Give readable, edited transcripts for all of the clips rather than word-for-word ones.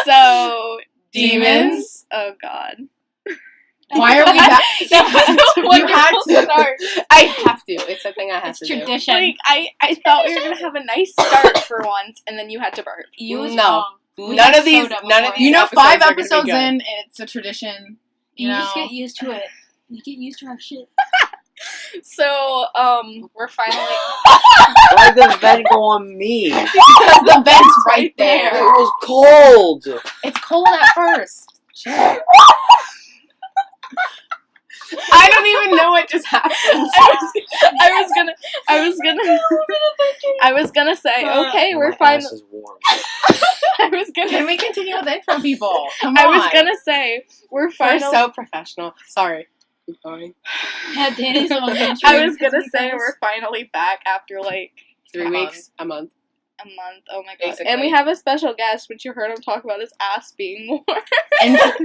So, Demons. Oh, God. Why are we back? You had to start. I have to. It's a thing I have It's to tradition. Like, I thought we were going to have a nice start for once, and then you had to burp. You was No. wrong. do. We None had of these. soda None of before. these. You know, 5 are gonna be episodes good. in, it's a tradition. You know. just get used to it. You get used to our shit. So, we're finally... Why'd the vent go on me? Because the vent's right It there. was cold. It's cold at first. Shit. I don't even know what just happened. I was gonna say, okay, we're My fine. ass is warm. I was gonna Can we continue with intro, people? Come on. I was gonna say, we're We're finally... so professional. Sorry. Keep going. Yeah, Danny's the one getting I was triggered gonna 'cause say, we we're finally back after, like, 3 weeks. A month. a month. Oh my god. Basically. And we have a special guest, which you heard him talk about his ass being warm.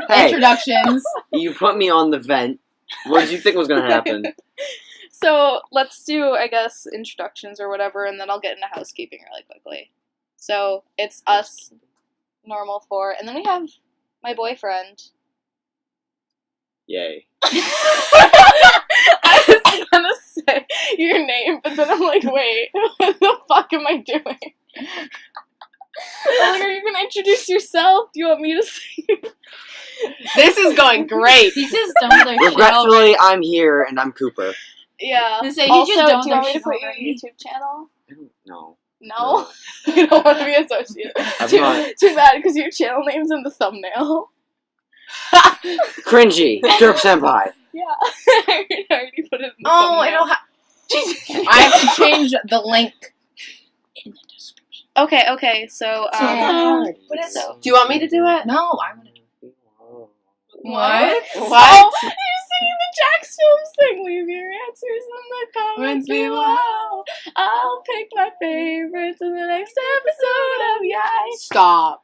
Hey. Introductions. You put me on the vent. What did you think was gonna happen? So, let's do, I guess, introductions or whatever, and then I'll get into housekeeping really quickly. So, it's us, normal 4, and then we have my boyfriend. Yay. I was gonna say your name, but then I'm like, wait, what the fuck am I doing? I'm like, are you gonna introduce yourself? Do you want me to say? This is going great. He's just done with our shit already. Regretfully, I'm here and I'm Cooper. Yeah. To say, he's Also, just done do with you our want me to shit put your already. YouTube channel? I don't know. No? You don't want to be associated. I'm Too, not. too bad, because your channel name's in the thumbnail. Cringy. DerpSenpai. Yeah. I already put it in the Oh, I thumbnail. don't have. I have to change the link in the description. Okay, so, What is it? Do you want me to do it? No, I want to. What? What? Oh, you're singing the Jax Films thing. Leave your answers in the comments below. I'll pick my favorites in the next episode of Yikes. Stop.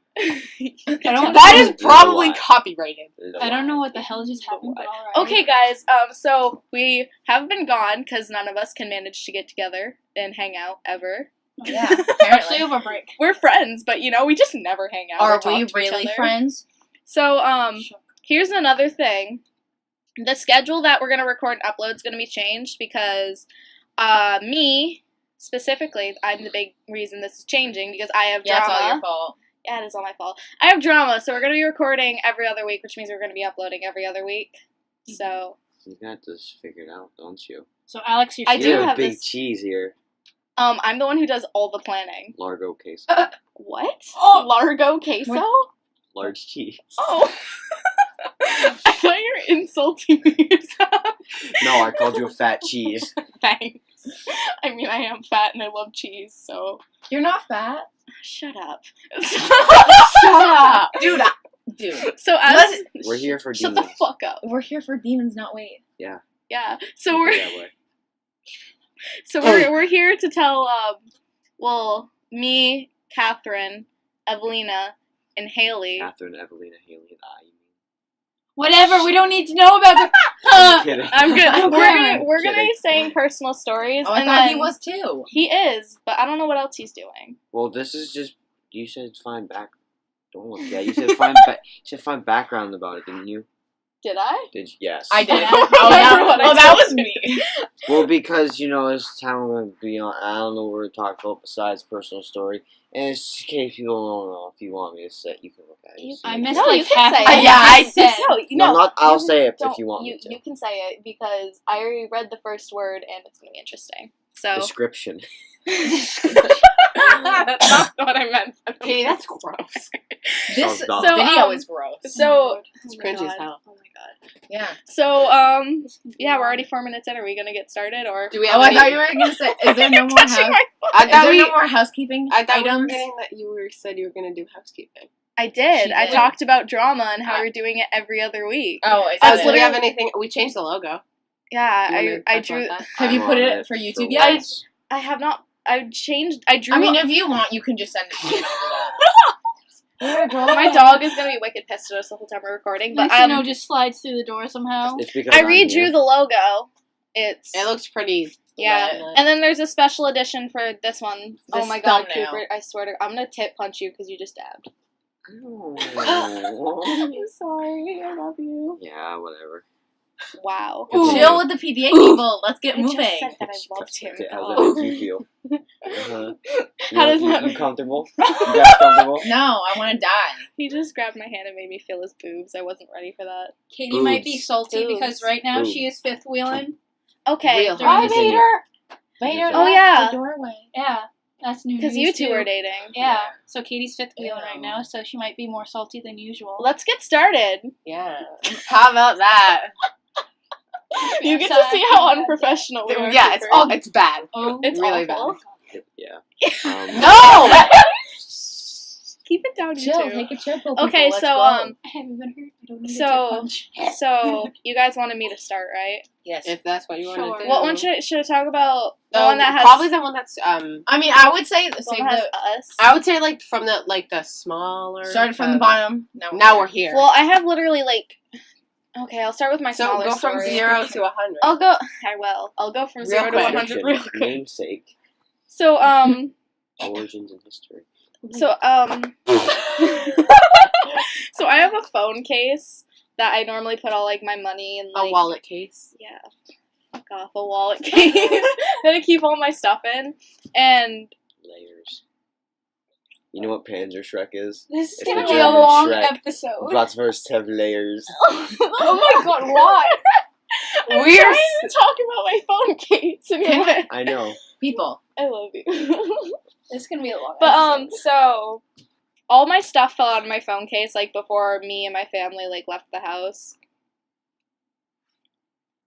don't- That is Little probably lie. copyrighted. I don't know what the hell just happened, but alright. Okay, guys. So we have been gone because none of us can manage to get together and hang out ever. Yeah, Especially apparently. over break. We're friends, but we just never hang out. or Are talk we to each really other. friends? So here's another thing. The schedule that we're gonna record and upload is gonna be changed because me specifically, I'm the big reason this is changing because I have Yeah, drama. it's all your fault. Yeah, it is all my fault. I have drama, so we're going to be recording every other week, which means we're going to be uploading every other week. So, You got this figured out, don't you? So, Alex, you're I do You have have big this- cheese here. I'm the one who does all the planning. Largo case. What? Oh. Largo queso? Large cheese. Oh. I thought you were insulting me yourself. No, I called you a fat cheese. Thanks. I mean, I am fat and I love cheese, so... You're not fat. Shut up. Shut up. Dude, dude. So as... We're here for Shut demons. the fuck up. We're here for demons, not weight. Yeah. So Keep we're... it that way. So we're here to tell, me, Catherine, Evelina, and Haley. Catherine, Evelina, Haley, and I. Whatever, we don't need to know about the. I'm kidding. I'm good. Okay. We're gonna Kidding. be saying personal stories, Oh, I and thought then he was too. he is, but I don't know what else he's doing. Well, this is just. You said find back. Don't look at. You said find. You said find background about it, didn't you? Did I? Did you? Yes. I did. I Oh, don't remember what I that told was me. Well, because this time we're gonna be on. I don't know what we're talking about besides personal story. And it's in case people don't know, if you want me to say, you can look at it. I missed No, like you can half say of it. what Yeah, you I said. No, not. I'll you say it don't- if you want me to. You can say it because I already read the first word and it's gonna be interesting. So Description. that's not what I meant. Katie, that's gross. This Sounds dumb. So, video is gross. So It's cringy as hell. Oh my god. Yeah. So yeah, we're already 4 minutes in. Are we gonna get started or? Do we have Oh, I any- thought you were gonna say, is there no more Touching my phone. I Is thought there we. no more housekeeping I thought we were items? getting that you said you were gonna do housekeeping. I did. She I did. talked about drama and how we're doing it every other week. Oh, is That's Do we it? have anything? We changed the logo. Yeah, Do you wanna I talk drew. about that? Have you I'm put on it for YouTube for yet? once. I have not. I changed. I drew. I mean, if you want, you can just send it to me. my dog is gonna be wicked pissed at us the whole time we're recording. But Next just slides through the door somehow. It's because I I'm redrew here. the logo. It's It looks pretty. yeah, lit. and then there's a special edition for this one. Oh This my god, thumbnail. Cooper! I swear to, I'm gonna tip punch you because you just dabbed. Oh. I'm sorry. I love you. Yeah, whatever. Wow. Ooh. Chill with the PDA people. Let's get I just moving. said that I loved him. Okay, how does that make you feel? Uh-huh. How does that You make- comfortable? You guys comfortable? No, I want to die. He just grabbed my hand and made me feel his boobs. I wasn't ready for that. Katie might be Boobs. salty Boobs. because right now Boobs. she is fifth wheeling. Okay. Real Hi, hard. Vader. Vader. Oh, yeah. The doorway. Yeah, that's new. Because news, you two too. are dating. Yeah, so Katie's fifth wheeling Ew. right now, so she might be more salty than usual. Let's get started. Yeah. How about that? You get to see how unprofessional we are. Yeah, it's Cooper. it's bad. Oh, It's really awful. Yeah. No! Keep it down, you Chill. two. Take a chill pill. Okay, people. Let's so go. I haven't been hurt. I don't need So- a dick punch. So you guys wanted me to start, right? Yes. If that's what you want Sure. to do. What one should I talk about? The one that has probably the one that's I mean, I would say the save one that has the us. I would say like from the smaller. started from the bottom. Now we're here. Well, I have literally like. Okay, I'll start with my so smaller go from story. 0 to 100. I'll go. I will. I'll go from Real 0 to quick. 100 real quick. Namesake. So Origins and history. So so I have a phone case that I normally put all like my money and like A wallet case. yeah, fuck off, a wallet case that I keep all my stuff in. And Layers. You know what Panzer Shrek is? This is It's gonna the be a German long Shrek. episode. God's first have layers. Oh my god, why? I'm We're trying to talk about my phone case and you're like, I know. people. I love you. This is gonna be a long But episode. so all my stuff fell out of my phone case like before me and my family like left the house.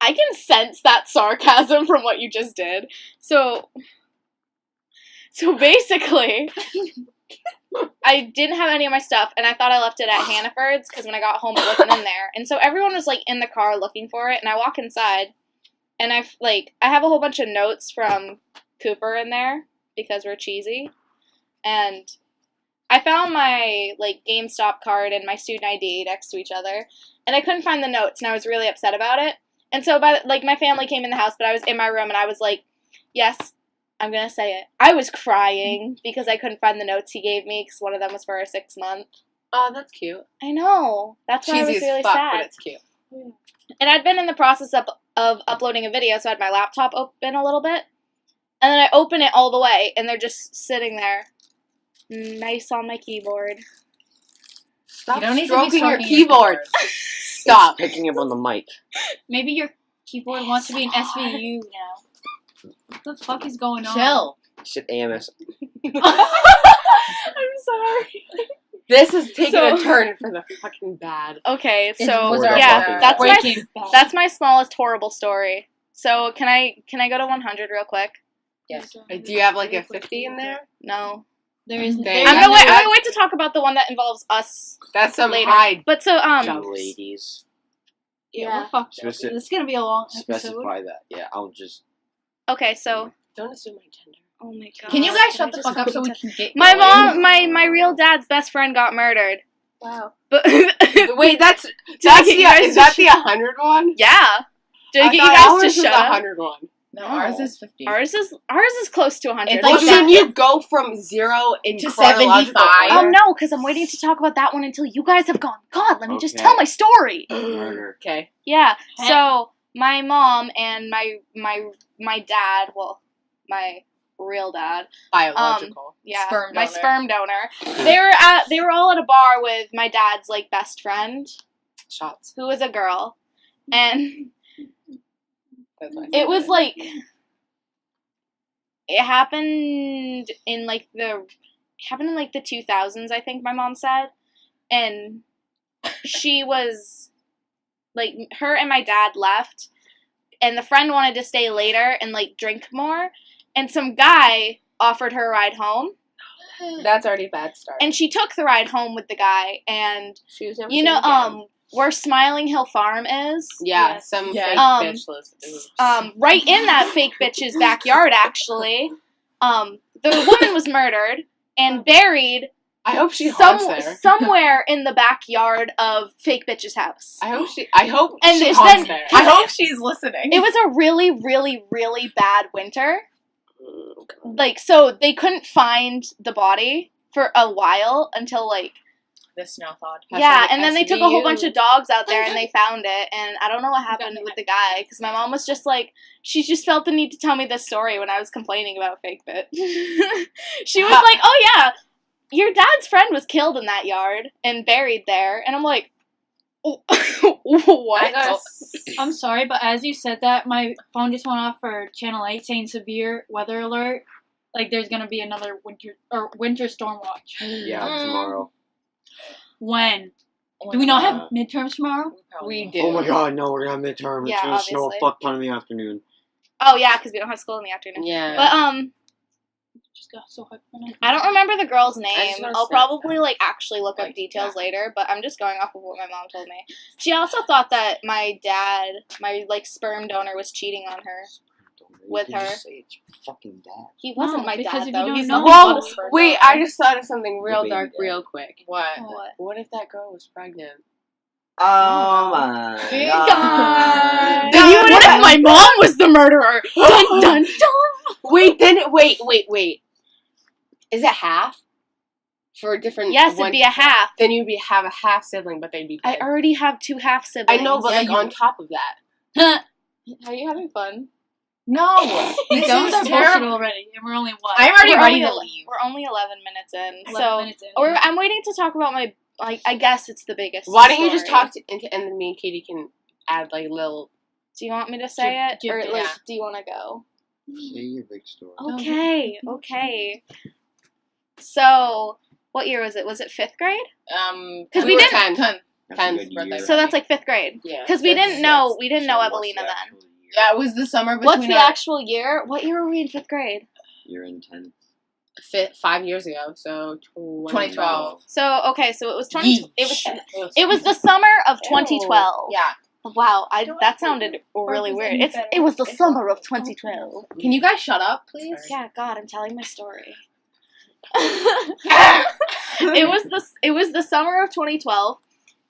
I can sense that sarcasm from what you just did. So basically I didn't have any of my stuff and I thought I left it at Hannaford's because when I got home it wasn't in there. And so everyone was like in the car looking for it and I walk inside and I have a whole bunch of notes from Cooper in there because we're cheesy. And I found my like GameStop card and my student ID next to each other, and I couldn't find the notes, and I was really upset about it. And so, my family came in the house, but I was in my room, and I was like, "Yes, I'm gonna say it." I was crying because I couldn't find the notes he gave me because one of them was for a 6 month. Oh, that's cute. I know. That's why I Cheesy was as really fuck, sad. but it's cute. And I'd been in the process of uploading a video, so I had my laptop open a little bit. And then I open it all the way, and they're just sitting there, nice on my keyboard. Stop You don't need to be stroking your stroking keyboard. Stop. Picking up on the mic. Maybe your keyboard wants to be an SVU now. What the fuck is going on? Chill. Shit, AMS. I'm sorry. This is taking So- a turn for the fucking bad. Okay, This so was our yeah, fucking that's Breaking my Bad. that's my smallest horrible story. So can I go to 100 real quick? Yes. Do you have like a 50 in there? No. There is. Dang. I'm Yeah, gonna wait. no, I'm gonna wait to talk about the one that involves us That's some later. high. But so Jump. Ladies. Yeah, we're fucked. up. Speci- This is gonna be a long episode. Specify that. Yeah, I'll just. okay, so Don't assume my gender. oh my god. Can you guys I shut the just fuck up so we fucking can get My going? mom, my real dad's best friend got murdered. Wow. But Wait, that's I get you guys is to that the 100 one? yeah. Did I I get you thought guys ours to was shut the up? 100 one. No, ours is 50. Ours is close to 100. It's Well, like shouldn't you go from 0 in to chronological 75? order? No, because I'm waiting to talk about that one until you guys have gone. God, let me just Okay. tell my story. Murder. Okay. Yeah. Huh? So my mom and my dad, well, my real dad, Biological. yeah, Sperm my donor. sperm donor. They were all at a bar with my dad's like best friend, Shots. who was a girl, and That's what I said. it was like it happened in like the 2000s, I think my mom said, and she was like her and my dad left, and the friend wanted to stay later and like drink more, and some guy offered her a ride home, That's already a bad start. and she took the ride home with the guy, and she was never you seen know again. where Smiling Hill Farm is. Yeah, Yes. some Yeah. fake Um, bitch lives. Oops. Right in that fake bitch's backyard, actually. The woman was murdered and buried I hope she haunts there. somewhere in the backyard of fake bitch's house. I hope And she it's haunts then- there. I hope she's listening. It was a really, really, really bad winter. Mm, Like, so they couldn't find the body for a while until, like, The snow thawed. Yeah, and then they took a whole bunch SVU. of dogs out there and they found it, and I don't know what happened with the guy, because my mom was just like, she just felt the need to tell me this story when I was complaining about Fake Bit. She was like, oh yeah, your dad's friend was killed in that yard and buried there, and I'm like, what? I'm sorry, but as you said that, my phone just went off for Channel 8 saying severe weather alert. Like, there's gonna be another winter storm watch. Yeah, tomorrow. When? Do we not have midterms tomorrow? We do. Oh my god, no, we're gonna have midterm. Yeah, It's gonna snow a obviously. fuck ton in the afternoon. Oh yeah, because we don't have school in the afternoon. Yeah. But Just got so hyped for nothing. I don't remember the girl's just name. wanna I'll say probably actually look up Like, details later, but I'm just going off of what my mom told me. She also thought that my dad, my sperm donor, was cheating on her. With You can her. just say it's your fucking dad. He wasn't No, my because dad if you though. don't He's know- not Whoa, a sperm wait, donor. I just thought of something real baby dark dad. real quick. What? What? What if that girl was pregnant? Oh my Big god. God. What if my mom was the murderer? Dun dun dun. Wait, wait. Is it half? For different Yes, it'd one- be a half. Then you'd have a half sibling, but they'd be I dead. already have 2 half siblings. I know, but Yeah, on top of that. Are you having fun? No. He's This done with is our bullshit terrible. already, and we're only what? I'm already We're ready only to ele- leave. We're only 11 minutes in, 11 so minutes in. I'm waiting to talk about my. I guess it's the biggest. Why don't you just story. talk to, and then me and Katie can add little. Do you want me to say it, or yeah. do you want to go? Say your big story. Okay, okay. So, what year was it? Was it 5th grade? Because we didn't- 10. That's a 10th good birthday. year. So that's 5th grade. Yeah. Because we That's didn't know sixth. we didn't So know what's Evelina the then. actual year? Yeah, it was the summer between What's the our- actual year? What year were we in 5th grade? You're in 10th. 5 years ago, so 2012. So okay, so it was 20. Yeesh. It was the summer of 2012. Yeah. Wow, that sounded really weird. It was the summer of 2012. Can you guys shut up, please? Yeah, God, I'm telling my story. it was the summer of 2012,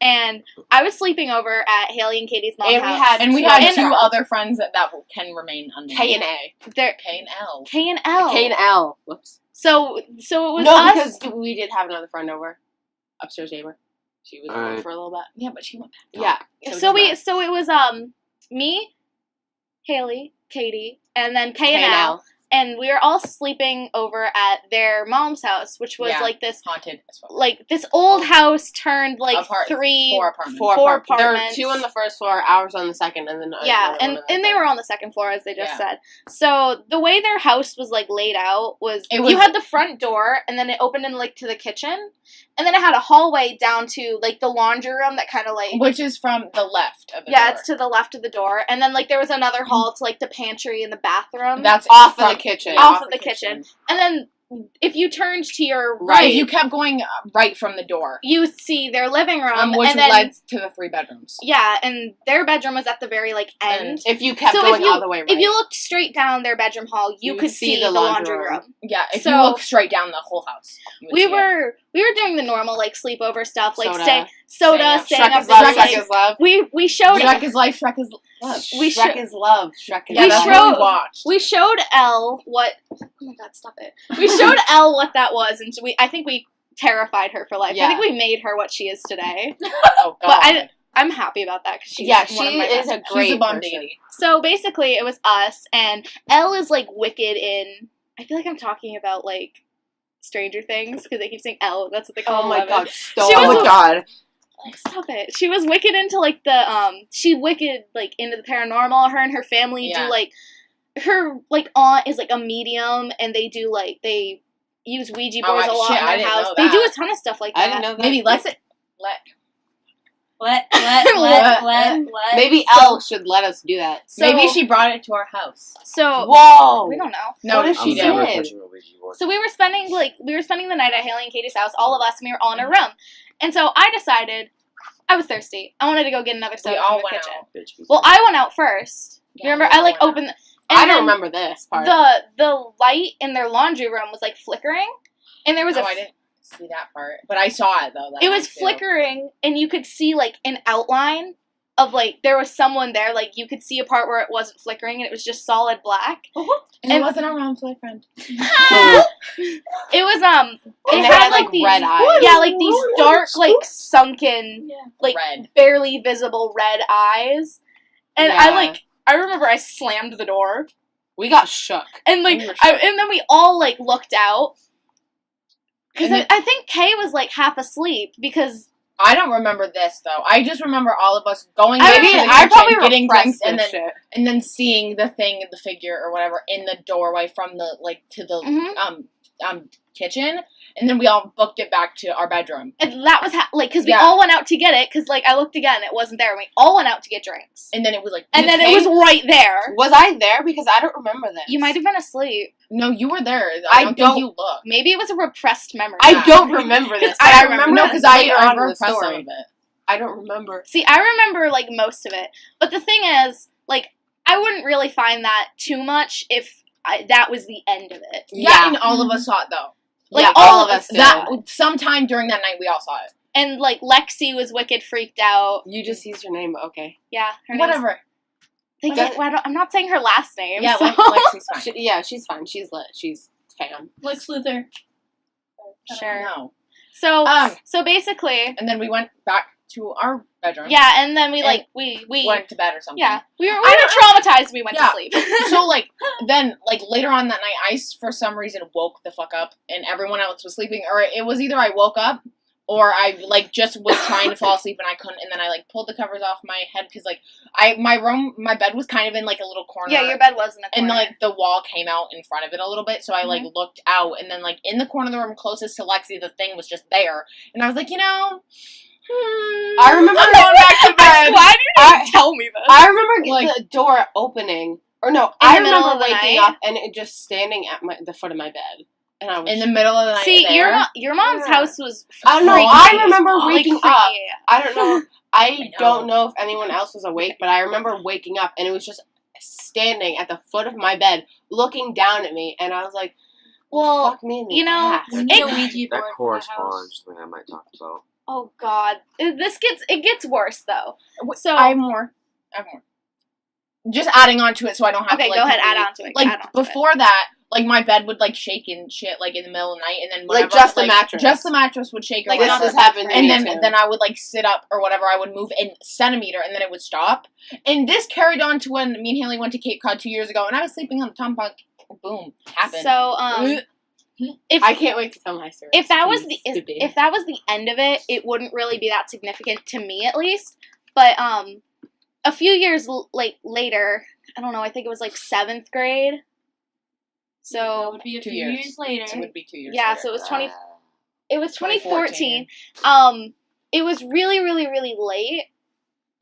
and I was sleeping over at Haley and Katie's mom's And we house. had- And we So- had and- 2 other friends that can remain unnamed. K and A. They're K and L. K and L. K and L. Whoops. So it was No, us. because we did have another friend over. Upstairs neighbor. She was over Alright. for a little bit. Yeah, but she went back. Yeah. So it was me, Haley, Katie, and then K and L. And we were all sleeping over at their mom's house, which was Yeah. this Haunted as fuck. this old house turned 4 apartments. four There apartments. were 2 on the first floor, ours on the second, and then Yeah, another and, one on the and they third. were on the second floor, as they just Yeah. said. So the way their house was laid out was, It was- you had the front door, and then it opened in to the kitchen, and then it had a hallway down to the laundry room that kind of Which is from the left of the yeah, door. it's to the left of the door, and then there was another hall to the pantry and the bathroom, That's Off of from- the kitchen. yeah, off of the kitchen, and then if you turned to your Right. right, If you kept going right from the door, you see their living room, which and then led to the 3 bedrooms. yeah, and their bedroom was at the very end. If you kept So going if you all the way right. if you looked straight down their bedroom hall, you You could would see see the the laundry laundry room. Yeah, if So- you look straight down the whole house. you would We see it. were doing the normal sleepover stuff, Soda. staying Shrek up is love. late. Shrek is love. We showed Shrek is life, Shrek is love. we Shrek sho- is love. Shrek is Yeah, we that's love. what we showed- watched. we showed Elle what. Oh my God! Stop it. We showed Elle what that was, and I think we terrified her for life. I Yeah. think we made her what she is today. Oh, God. But I'm happy about that because she's Yeah, one she of my is best a friends. great She's a bum person. lady. So basically, it was us, and Elle is wicked in. I feel like I'm talking about Stranger Things because they keep saying Elle. That's what they call Oh my 11. god, stop. She Oh was my god. Stop it. She was wicked into she wicked into the paranormal. Her and her family Yeah. do her aunt is a medium, and they do they use Ouija Oh, boards a lot shit, in I their didn't house. know They do that. a ton of stuff like that. I didn't know that. Maybe let's let. Let. Maybe So- Elle should let us do that. So, Maybe she brought it to our house. So Whoa. we don't know. No, What if she she I'm did. never did? touching a Ouija board. So we were spending the night at Haley and Katie's house, all of us, and we were all in a room. And so I decided I was thirsty. I wanted to go get another soda all from the went kitchen. out. Bitch, be Well, I went out first. Yeah, Remember, we I all went opened. I don't then remember this part. The light in their laundry room was flickering, and there was Oh, I didn't see that part, but I saw it though. That it night, was too. flickering, and you could see an outline of, like, there was someone there, like, you could see a part where it wasn't flickering and it was just solid black. And it wasn't our mom's boyfriend. It was, And it they had, like these, red eyes. yeah, like, these dark, like, sunken, like, Red. barely visible red eyes. And Yeah. I remember I slammed the door. We got shook. And, like, We were shook. and then we all, like, looked out. Because And I think Kay was, like, half asleep because... I don't remember this though. I just remember all of us going I into mean, the I probably kitchen, getting drinks, repressed this shit. and then seeing the thing, the figure or whatever, in the doorway from the to the Mhm. kitchen, and then we all booked it back to our bedroom. And that was, because we Yeah. all went out to get it, because, like, I looked again, it wasn't there, and we all went out to get drinks. And then it was like, And then okay. it was right there. Was I there? Because I don't remember this. You might have been asleep. No, you were there. I I don't don't- think you looked. Maybe it was a repressed memory. I don't remember this. 'Cause But I I remember remember No, because I later on in the repressed some story. of it. I don't remember. See, I remember, like, most of it. But the thing is, like, I wouldn't really find that too much if that was the end of it. Yeah, Yeah. and all of us saw it though. Like, yeah, all all of of us us That did. sometime during that night we all saw it. And, like, Lexi was wicked freaked out. You just used her name, but okay. Yeah. Her name was- Whatever. I'm not saying her last name. Yeah, so. Lexi's fine. Yeah, she's fine. She's lit. She's fan. Lex Luthor. Sure. No. So basically, And then we went back to our bedroom. yeah, and then we, And like, we Went to bed or something. yeah, we were traumatized. We went Yeah. to sleep. So, like, then, like, later on that night, I, for some reason, woke the fuck up, and everyone else was sleeping, or it was either I woke up, or I, like, just was trying to fall asleep, and I couldn't, and then I, like, pulled the covers off my head, because, like, my bed was kind of in, like, a little corner. Yeah, your bed was in the And, corner. like, the wall came out in front of it a little bit, so I, like, looked out, and then, like, in the corner of the room closest to Lexi, the thing was just there, and I was like, I remember going back to bed. Why did you tell me this? I remember Like- the door opening. Or no, In I the middle remember of the waking night? up and it just standing at the foot of my bed. And I was in the middle of the night See, there. your mom's Yeah. house was. I don't know. freaky I as remember fuck. waking Like, up. freaky. I don't know. I know. don't know if anyone else was awake, but I remember waking up and it was just standing at the foot of my bed, looking down at me, and I was like, Well, fuck me in the you know, ass. We need a It- Ouija That board for the corresponds to something I might talk about. Oh God, it gets worse though. So I have more. Just adding on to it so I don't have okay, to, like, go ahead, add completely- on to it. Like, add on to it. before that, like, my bed would, like, shake and shit, like, in the middle of the night, and then Like, whenever, just the mattress. Just the mattress would shake or Like, This whatever. has happened to And me then, too. then I would, like, sit up or whatever. I would move in centimeter, and then it would stop. And this carried on to when me and Haley went to Cape Cod 2 years ago, and I was sleeping on the tom bunk. Boom. Happened. So if I can't wait to tell my story. if that was It's the stupid. if that was the end of it, it wouldn't really be that significant to me at least. But a few years later, I don't know. I think it was like 7th grade. That So would be a 2 few years. years later. It would be 2 years yeah, later. so it was Ah. it was 2014. 2014. It was really, really, really late,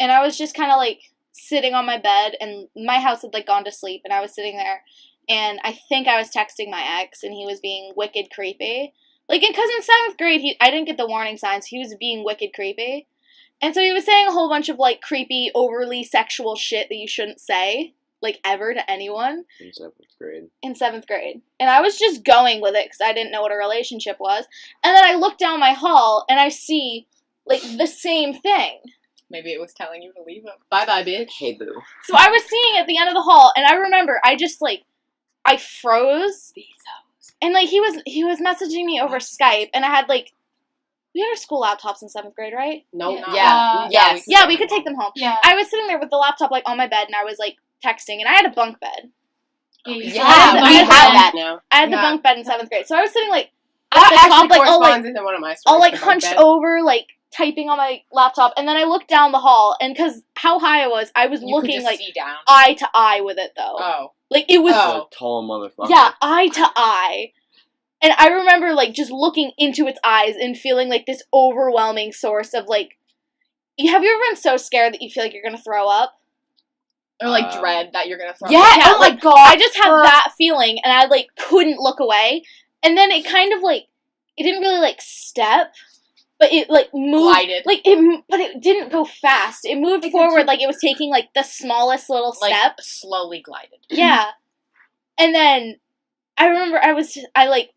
and I was just kind of like sitting on my bed, and my house had like gone to sleep, and I was sitting there, and I think I was texting my ex, and he was being wicked creepy. Like, because in 7th grade, I didn't get the warning signs. He was being wicked creepy, and so he was saying a whole bunch of like creepy, overly sexual shit that you shouldn't say, like, ever to anyone In 7th grade. in 7th grade. And I was just going with it because I didn't know what a relationship was. And then I look down my hall and I see, like, the same thing. Maybe it was telling you to leave him. Bye bye, bitch. Hey, boo. So I was seeing it at the end of the hall, and I remember I just, like, I froze. And, like, he was messaging me over Skype, and I had, like, we had our school laptops in 7th grade, right? No, Yeah. yeah, yes. Yeah, we could take them home. Yeah. I was sitting there with the laptop, like, on my bed, and I was, like, texting, and I had a bunk bed. Yeah, Yeah, I we had have that. that now. I had the Yeah. bunk bed in 7th grade. So I was sitting, like, That at the top, actually like, all, like, corresponds into one of my stories. all, like, the bunk hunched bed. over, like, typing on my laptop, and then I looked down the hall, and because how high I was You could looking, just like, see down. eye to eye with it, though. Oh. Like, it was, Oh. A tall motherfucker. yeah, eye to eye. And I remember, like, just looking into its eyes and feeling, like, this overwhelming source of, like, have you ever been so scared that you feel like you're gonna throw up? Or, like, dread that you're gonna throw Yeah, Yeah, oh my like, god. I just had that feeling, and I, like, couldn't look away. And then it kind of, like, it didn't really, like, step, but it, like, moved. Glided. Like, but it didn't go fast. It moved forward like it was taking, like, the smallest little Like, step. slowly glided. Yeah. And then I remember I, like,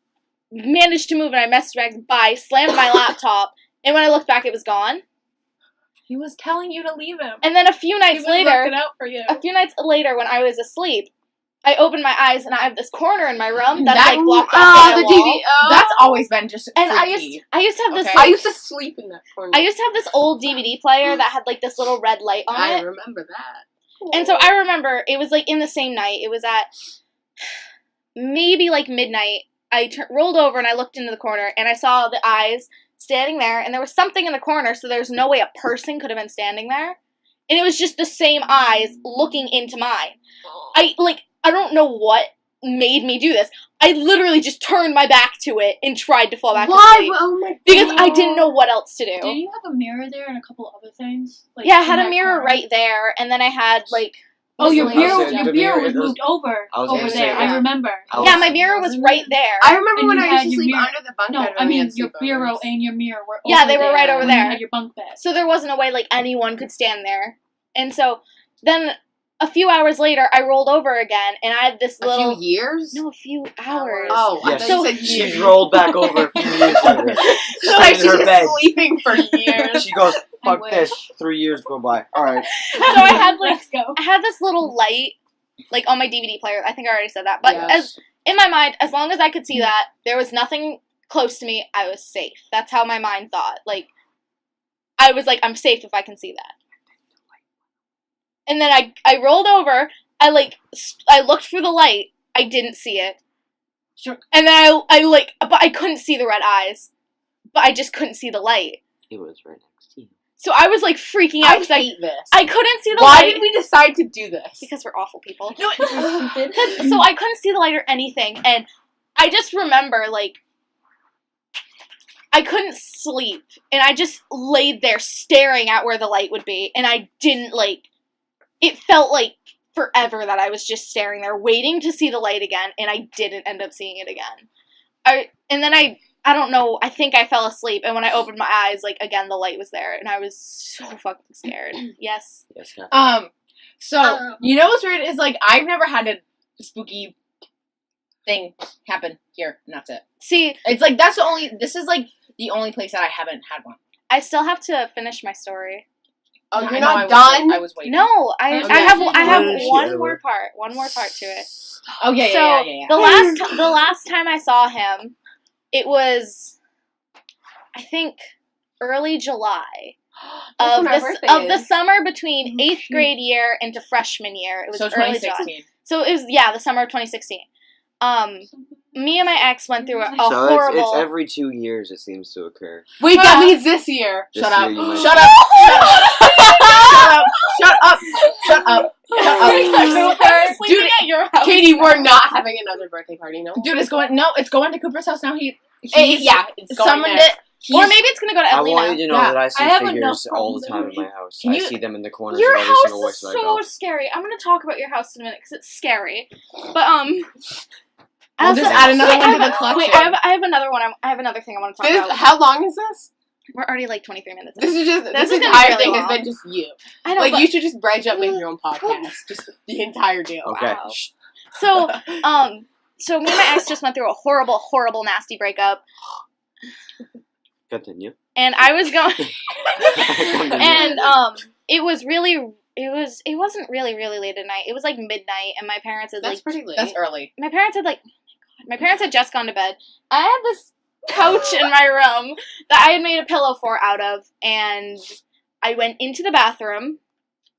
managed to move, and I messaged back, bye, slammed my laptop, and when I looked back, it was gone. He was telling you to leave him. And then a few nights later, out for you. when I was asleep, I opened my eyes and I have this corner in my room that's That- like blocked off by a wall. That's always been just And freaky. I used to have this. Okay. I used to sleep in that corner. I used to have this old DVD player that had like this little red light on I it. remember that. And so I remember it was like in the same night. It was at maybe like midnight. I rolled over and I looked into the corner and I saw the eyes standing there, and there was something in the corner, so there's no way a person could have been standing there. And it was just the same eyes looking into mine. I don't know what made me do this. I literally just turned my back to it and tried to fall back asleep. Oh my god. Because I didn't know what else to do. Did you have a mirror there and a couple other things? Like, Yeah, I in had a that mirror corner? right there, and then I had like. Oh, your miscellaneous mirror- mirror, stuff. the your mirror mirror was is- moved over I was over gonna there. say, I yeah. remember. I Yeah, my mirror was right there. I remember And when you I used had to your sleep mirror. under the bunk No, bed I when we mean had your bureau sleepovers. and your mirror were. Yeah, over they were there right over when you there. had your bunk bed. So there wasn't a way like anyone could stand there. And so then a few hours later, I rolled over again, and I had this A little. few years? No, a few hours. Oh, I Yes. thought So- you said She years. rolled back over a few years later. So like in she's her been bed. sleeping for years. She goes, fuck wish. this. 3 years go by. Alright. So I had like Let's go. I had this little light, like on my DVD player. I think I already said that, but Yes. as in my mind, as long as I could see that there was nothing close to me, I was safe. That's how my mind thought. Like I was like, I'm safe if I can see that. And then I rolled over. I looked through the light. I didn't see it. Sure. And then but I couldn't see the red eyes. But I just couldn't see the light. It was right next to you. So I was like freaking out I because hate this. I couldn't see the Why light. did we decide to do this? Because we're awful people. Stupid. So I couldn't see the light or anything, and I just remember, like, I couldn't sleep, and I just laid there staring at where the light would be, and I didn't, like, it felt like forever that I was just staring there, waiting to see the light again, and I didn't end up seeing it again. I don't know, I think I fell asleep, and when I opened my eyes, like, again, the light was there, and I was so fucking scared. Yes. Yes, Catherine. So, you know what's weird is, like, I've never had a spooky thing happen here, and that's it. See, It's like, this is, like, the only place that I haven't had one. I still have to finish my story. Oh, I you're know, not I done? was waiting. No, I Okay. have When is she one ever? more part to it. Oh, yeah, So yeah. the last time I saw him, it was, I think, early July That's of when our birthday the is. summer between Oh, 8th grade year into freshman year. It was So early July. 2016. So it was the summer of 2016. Me and my ex went through a So horrible. it's every 2 years it seems to occur. Wait, that means this year. This Shut up. year you might- Shut up. Shut up. Shut up. Dude, at your house. Katie, we're not having another birthday party, no? Dude, it's going to Cooper's house now. He's It's going summoned there. it. Or maybe it's gonna go to I Atlanta. want you to know Yeah, that I see I have enough figures all the time problems in my house. Can I you- see them in the corners Your of every house single is place that I so go. scary. I'm gonna talk about your house in a minute because it's scary. But We'll just add another one to the collection. Wait, I have another one. I have another thing I want to talk about. How long is this? We're already like 23 minutes. This is just This this is gonna be entire really thing has long. been just you. I know. Like but, you should just branch out, make your own podcast, just the entire deal. Okay. Wow. So so me and my ex just went through a horrible, horrible, nasty breakup, Continue. and I was going, Continue. and it wasn't really late at night. It was like midnight, and my parents had That's like pretty late. That's early. my parents had like, oh my God, my parents had just gone to bed. I had this couch in my room that I had made a pillow for out of, and I went into the bathroom.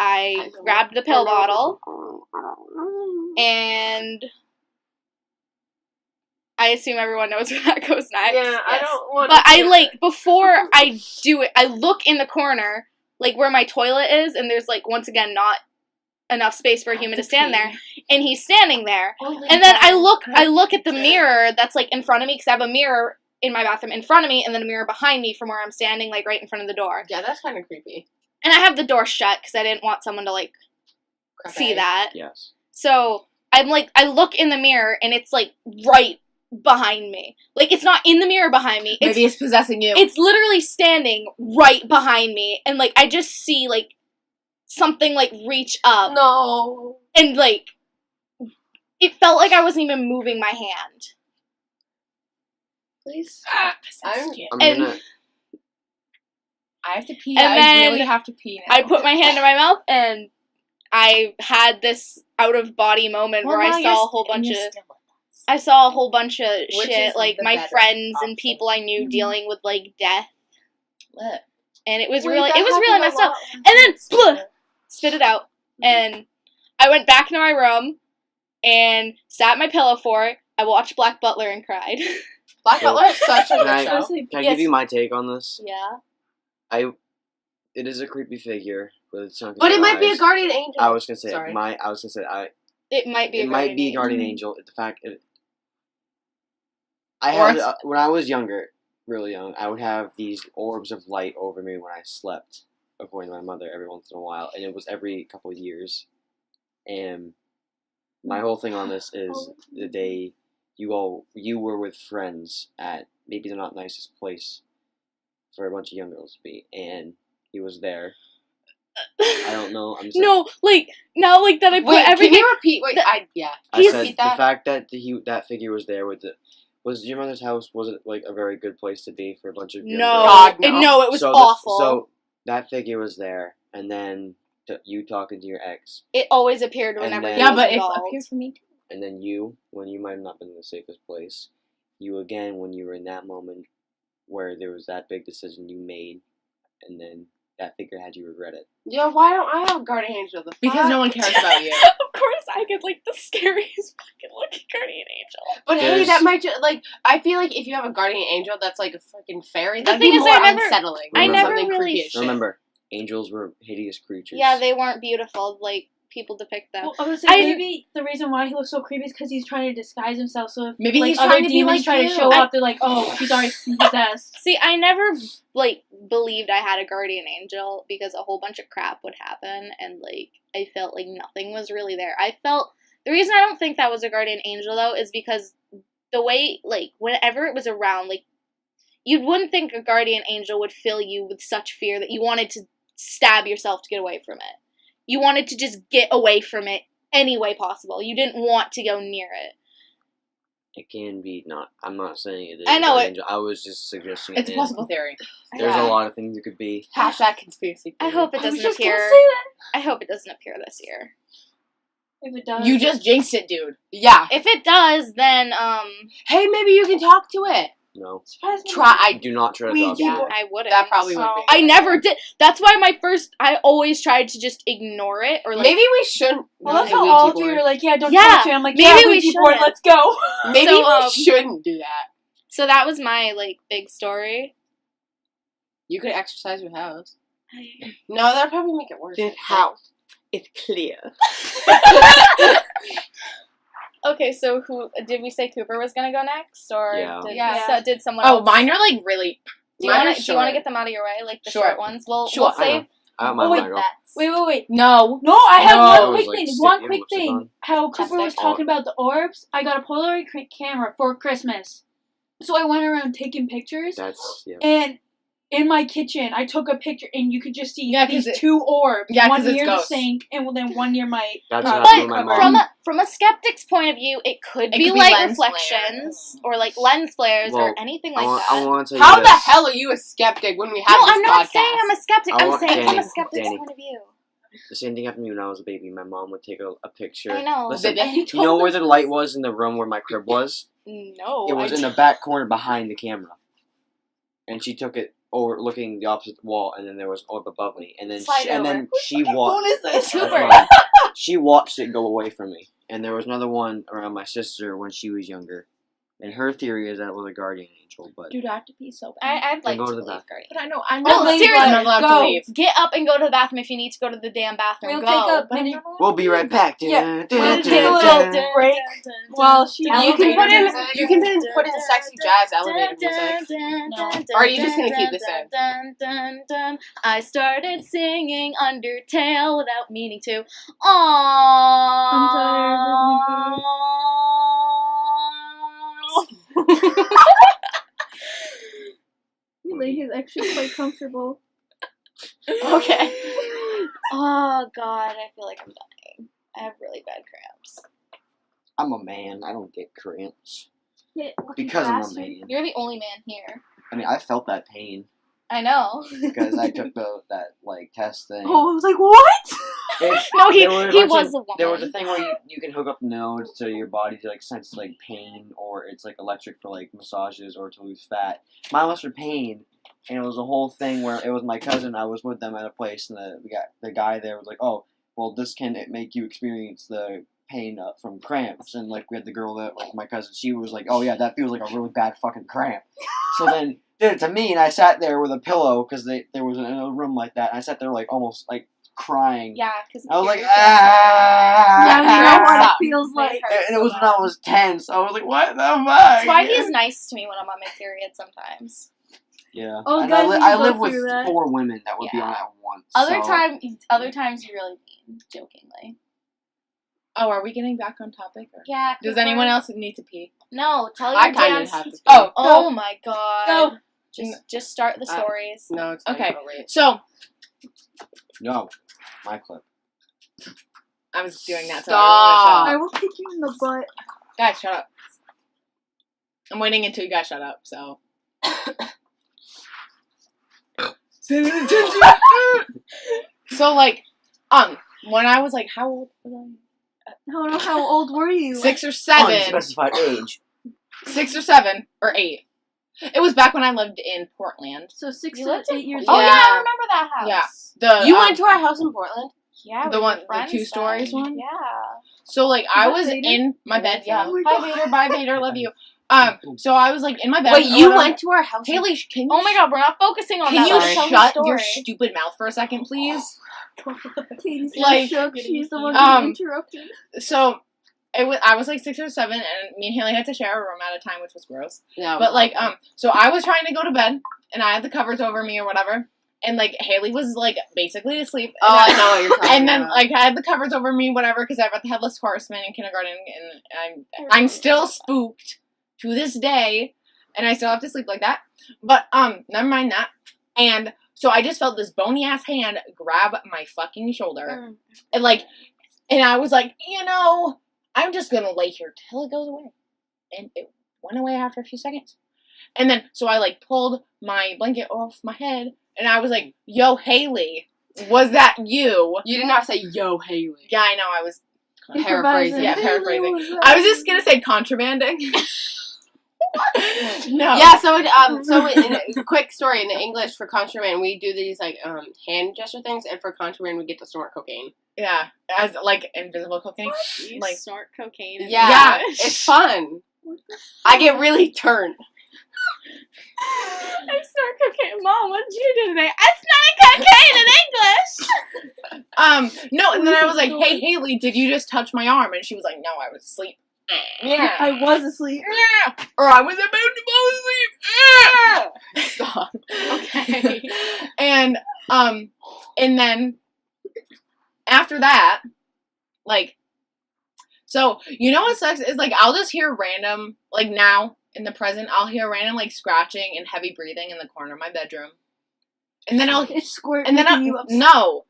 I grabbed the pill bottle, and I assume everyone knows where that goes next. Yeah, I don't want. But I like before I do it, I look in the corner, like where my toilet is, and there's like once again not enough space for a human to stand there, and he's standing there. And then I look at the mirror that's like in front of me because I have a mirror in my bathroom in front of me, and then a mirror behind me from where I'm standing, like right in front of the door. Yeah, that's kind of creepy. And I have the door shut because I didn't want someone to like see that. Yes. So I'm like, I look in the mirror, and it's like right behind me. Like it's not in the mirror behind me. Maybe it's possessing you. It's literally standing right behind me, and like I just see like something like reach up, No. and like it felt like I wasn't even moving my hand. Please. I'm I'm And- gonna. I have to pee. And I then really have to pee now. I put my hand in my mouth, and I had this out of body moment where I saw a whole bunch of Which shit, is like the my better friends and option. people I knew dealing with like death, Lit. and it was Wait, really that messed happened up. a lot. And then spit it out, and I went back into my room and sat in my pillow fort. I watched Black Butler and cried. Black Butler is such a Can good I- show. Can I Yes. give you my take on this? Yeah. It is a creepy figure with something. But it might be a guardian angel. I was gonna say Sorry. It might be. it might be a guardian angel. The fact I Or had it's- when I was younger, really young, I would have these orbs of light over me when I slept, according to my mother, every once in a while, and it was every couple of years. And my whole thing on this is the day you were with friends at maybe the not nicest place for a bunch of young girls to be, and he was there. I don't know. I'm saying, No, like now, like that I put Wait, everything. can you repeat? Wait, the- yeah. I he's- said Repeat that? the fact that that figure was there with was your mother's house, was it like a very good place to be for a bunch of young No, girls? God, no. no, it was So awful. So that figure was there, and then you talking to your ex, It always appeared And whenever then- he Yeah, was but it involved. appeared for me too. and then when you might have not been in the safest place, you again when you were in that moment where there was that big decision you made, and then that figure had you regret it. Yeah, why don't I have a guardian angel? The Because fuck? no one cares about you. Of course, I get like the scariest fucking looking guardian angel. But hey, There's- that might just like I feel like if you have a guardian angel that's like a freaking fairy, The that'd thing be is, more I never- unsettling. I than never something really- creepy as shit. Remember, angels were hideous creatures. Yeah, they weren't beautiful like people depict them. Well, I was I- saying maybe the reason why he looks so creepy is because he's trying to disguise himself. So if Maybe like, he's other trying to be demons like try to you. show up, they're like, oh, he's already possessed. See, I never like believed I had a guardian angel because a whole bunch of crap would happen, and like I felt like nothing was really there. The reason I don't think that was a guardian angel though is because the way like whenever it was around, like you wouldn't think a guardian angel would fill you with such fear that you wanted to stab yourself to get away from it. You wanted to just get away from it any way possible. You didn't want to go near it. It can be not. I'm not saying it is. I know guardian it- angel. I was just suggesting It's a it. possible theory. There's Yeah. a lot of things it could be. Hashtag conspiracy. I theory. hope it I was doesn't just gonna appear. say that. I hope it doesn't appear this year. If it does, You just jinxed it, dude. Yeah. If it does, then Hey, maybe you can talk to it. No, surprisingly, Try. do not try to Ouija talk to it. board. I wouldn't. That probably would Oh. be. I never did. That's why I always tried to just ignore it or like. Maybe we shouldn't. Well, that's do how Ouija all three board. are like, yeah, don't Yeah, talk to him. I'm like, maybe yeah, we Ouija board, shouldn't. let's go. Maybe So, we shouldn't do that. So that was my like big story. You could exercise your house. No, that'd probably make it worse. It's clear. Okay, so who did we say Cooper was gonna go next, or Yeah. did, Yeah. did someone? Oh, else? mine are like really. Do you mine want are to short. get them out of your way, like the Short. short ones? We'll Short. save. I don't mind wait, my girl. Wait. No. No, I have No. one It was, quick like, thing. sticky One and quick lipstick thing. on. How Cooper was Chapstick. talking about the orbs. I got a Polaroid camera for Christmas, so I went around taking pictures. That's And in my kitchen, I took a picture, and you could just see Yeah, 'cause these it- two orbs. Yeah, 'cause one it's near the ghosts. sink, and then one near my. That's uh, what But happened with my mom. from a skeptic's point of view, it could It be could be like lens reflections flares. or like lens flares Well, or anything like that. I want to tell you How the this. hell are you a skeptic when we have No, this I'm not podcast? saying I'm a skeptic. I I'm want- saying from Danny, a skeptic's Danny. point of view. The same thing happened to me when I was a baby. My mom would take a picture. I know. Listen, Did And you know where the light was in the room where my crib was? No, It was in the back corner behind the camera. And she took it over, looking the opposite wall, and then there was orb above me. And then Slide she watched. is this? She watched it go away from me. And there was another one around my sister when she was younger. And her theory is that it was a guardian angel, but Dude, I have to pee so bad. I'd like go to to the believe bathroom. Guardian. But I know I'm No, not seriously, I'm not allowed go. to leave. Get up and go to the bathroom if you need to go to the damn bathroom. We'll go. take a But I'm minute. not allowed we'll be right back. Yeah, Dun, we'll dun, take a dun, little dun. break while she. You can put in Elevator you can put in sexy jazz elevator music. No. Or are you just gonna keep this in? in? I started singing Undertale without meaning to. Aww. Your leg is actually quite comfortable. Okay. Oh God, I feel like I'm dying. I have really bad cramps. I'm a man. I don't get cramps. Yeah, Because I'm a bastard. man. You're the only man here. I mean, I felt that pain. I know. because I took that test thing. Oh, I was like, what? No, he There was a woman. There was a thing where you can hook up nodes to your body to sense pain, or it's electric for massages or to lose fat. Mine was for pain, and it was a whole thing where it was my cousin. I was with them at a place, and the guy there was like, "Oh, well, this can make you experience the pain from cramps." And we had the girl that my cousin. She was like, "Oh yeah, that feels like a really bad fucking cramp." So then did it to me, and I sat there with a pillow because there was a room like that. And I sat there almost crying. Yeah, because I was like, Yeah, you know what Sucks. it feels like. And it was when I was 10, so I was like, what the fuck? That's why he's nice to me when I'm on my period sometimes. Yeah. Oh, And guys, I you live go with through that. 4 women that would be on Yeah. at once. Other times you really mean, jokingly. Oh, are we getting back on topic? Or? Yeah. Does anyone else need to pee? No, tell I your kind damn... of have to. Pee. Oh my god. Go. Just start the stories. No, it's Okay. Late. So, No. My clip. I was doing that. So Stop. I will kick you in the butt. Guys, shut up. I'm waiting until you guys shut up, so. So, when I was how old was I don't know, how old were you? 6 or 7. Unspecified age. 6 or 7 or 8. It was back when I lived in Portland. So 6 You to lived in 8 years Oh old. yeah, Yeah. I remember that house. Yeah. You went to our house in Portland? Yeah, The we one- were the friends 2 stories then. one? Yeah. So I that was Vader? in my bed. Yeah. Oh my Hi God. Vader. Bye Vader. Love you. So I was in my bed. Wait, or you whatever. went to our house? Haley, can you Oh my god, we're not focusing on Can that. you Let's tell the shut story. your stupid mouth for a second, please? Katie's Like, shook. She's the one um, who interrupted. So I was 6 or 7, and me and Haley had to share a room at a time, which was gross. Yeah. it But was awful. so I was trying to go to bed, and I had the covers over me or whatever, and Haley was basically asleep. Oh, I know what you're talking And then about. I had the covers over me, whatever, because I read the Headless Horseman in kindergarten, and I'm still spooked to this day, and I still have to sleep like that. But never mind that. And so I just felt this bony ass hand grab my fucking shoulder, and and I was like, I'm just gonna lay here till it goes away, and it went away after a few seconds. And then so I pulled my blanket off my head, and I was like, "Yo, Haley, was that you?" You did not say, yo, Haley. Yeah, I know. I was Paraphrasing. Yeah, paraphrasing. I was just gonna say contrabanding. No. Yeah, so in a quick story, in the English for contraband, we do these hand gesture things, and for contraband, we get to snort cocaine. Yeah, as invisible cocaine. You Like- snort cocaine. in Yeah, English. it's fun. I get really turned. I snort cocaine. Mom, what did you do today? I snorted cocaine in English. No, and then I was like, "Hey, Haley, did you just touch my arm?" And she was like, "No, I was asleep." Yeah. I was asleep. Yeah. Or I was about to fall asleep. Stop. Okay. And then after that, so what sucks is I'll just hear random now in the present I'll hear random scratching and heavy breathing in the corner of my bedroom, and then It's squirt. and then making you upset. no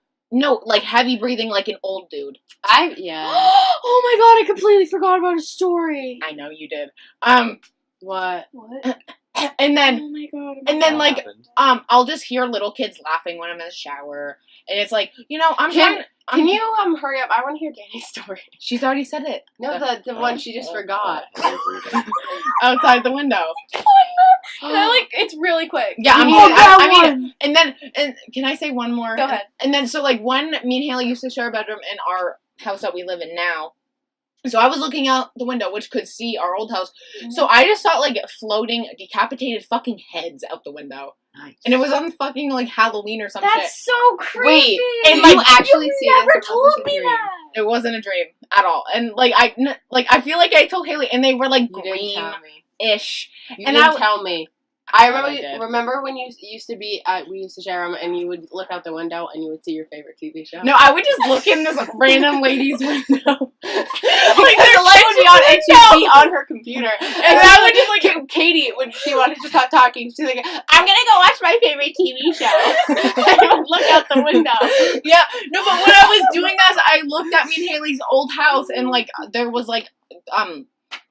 heavy breathing like an old dude. Yeah. Oh my god, I completely forgot about a story. I know you did. What? What? And then Oh my god. and then That happened. I'll just hear little kids laughing when I'm in the shower, and it's I'm Can- trying. Can you hurry up? I want to hear Danny's story. She's already said it. No, the one she just forgot. Outside the window. It's really quick. Yeah, I mean, Oh, that I mean, one. and then can I say one more? Go ahead. And then so when me and Haley used to share a bedroom in our house that we live in now, so I was looking out the window, which could see our old house. So I just saw floating decapitated fucking heads out the window, Nice. and it was on fucking Halloween or some shit. That's so creepy. Wait, And, and you actually see never this? or was told this a me dream? that. It wasn't a dream at all, and I feel like I told Haley, and they were You didn't green-ish. tell me. And You didn't I- tell me. I thought I did. remember when you used to be we used to share them, and you would look out the window and you would see your favorite TV show. No, I would just look in this random lady's window. Because the light would be on, and she'd be on her computer, and I would just Katie when she wanted to stop talking, she's like, "I'm gonna go watch my favorite TV show." I would look out the window. Yeah, no, but when I was doing this, I looked at me and Haley's old house, and there was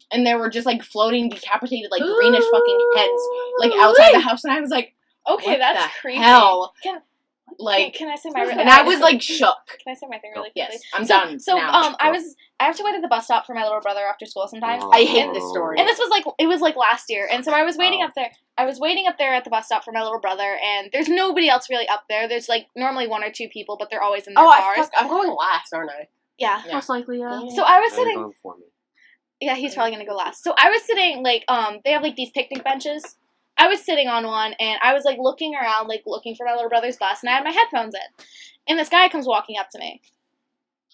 and there were just floating decapitated greenish fucking heads outside the house, and I was like, Okay, What that's the creepy. hell? Can Like, I say my? and I was like shook. Can I say my thing really quickly? Yes, I'm done. So now. I have to wait at the bus stop for my little brother after school sometimes. I hate this story. And this was like last year, and so I was waiting up there. I was waiting up there at the bus stop for my little brother, and there's nobody else really up there. There's like normally 1 or 2 people, but they're always in their cars. I'm going last, aren't I? Yeah. Most likely, yeah. So I was They're sitting. going for me. Yeah, he's probably gonna go last. So I was sitting like they have like these picnic benches. I was sitting on one, and I was like looking around, like looking for my little brother's bus, and I had my headphones in, and this guy comes walking up to me.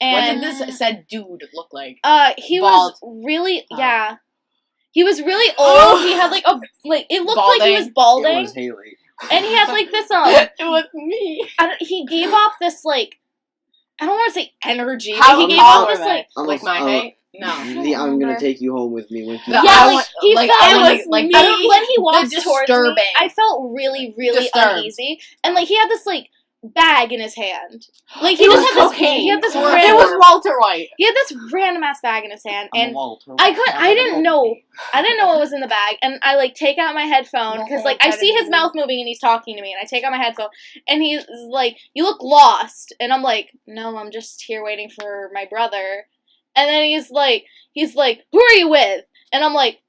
And what did this said dude look like? He Bald. was really he was really old. He had like it looked like he was balding, It was Haley. and he had like this It was me. he gave off this like I don't want to say energy, How but he gave tall off were this they? like Like my height? No. I'm gonna take you home with me. When No, yeah, I like want- he like, felt I want like to- like, when he walked the towards me, disturbing. I felt really Disturbed. uneasy, and like he had this like bag in his hand, like It he was just had this cocaine. he had this It random, was Walter White. he had this random ass bag in his hand, I'm a and Walter. I didn't know what was in the bag, and I like take out my headphone because like I see his mouth moving and he's talking to me, and I take out my headphone and he's like, "You look lost," and I'm like, "No, I'm just here waiting for my brother," and then he's like, "Who are you with?" And I'm like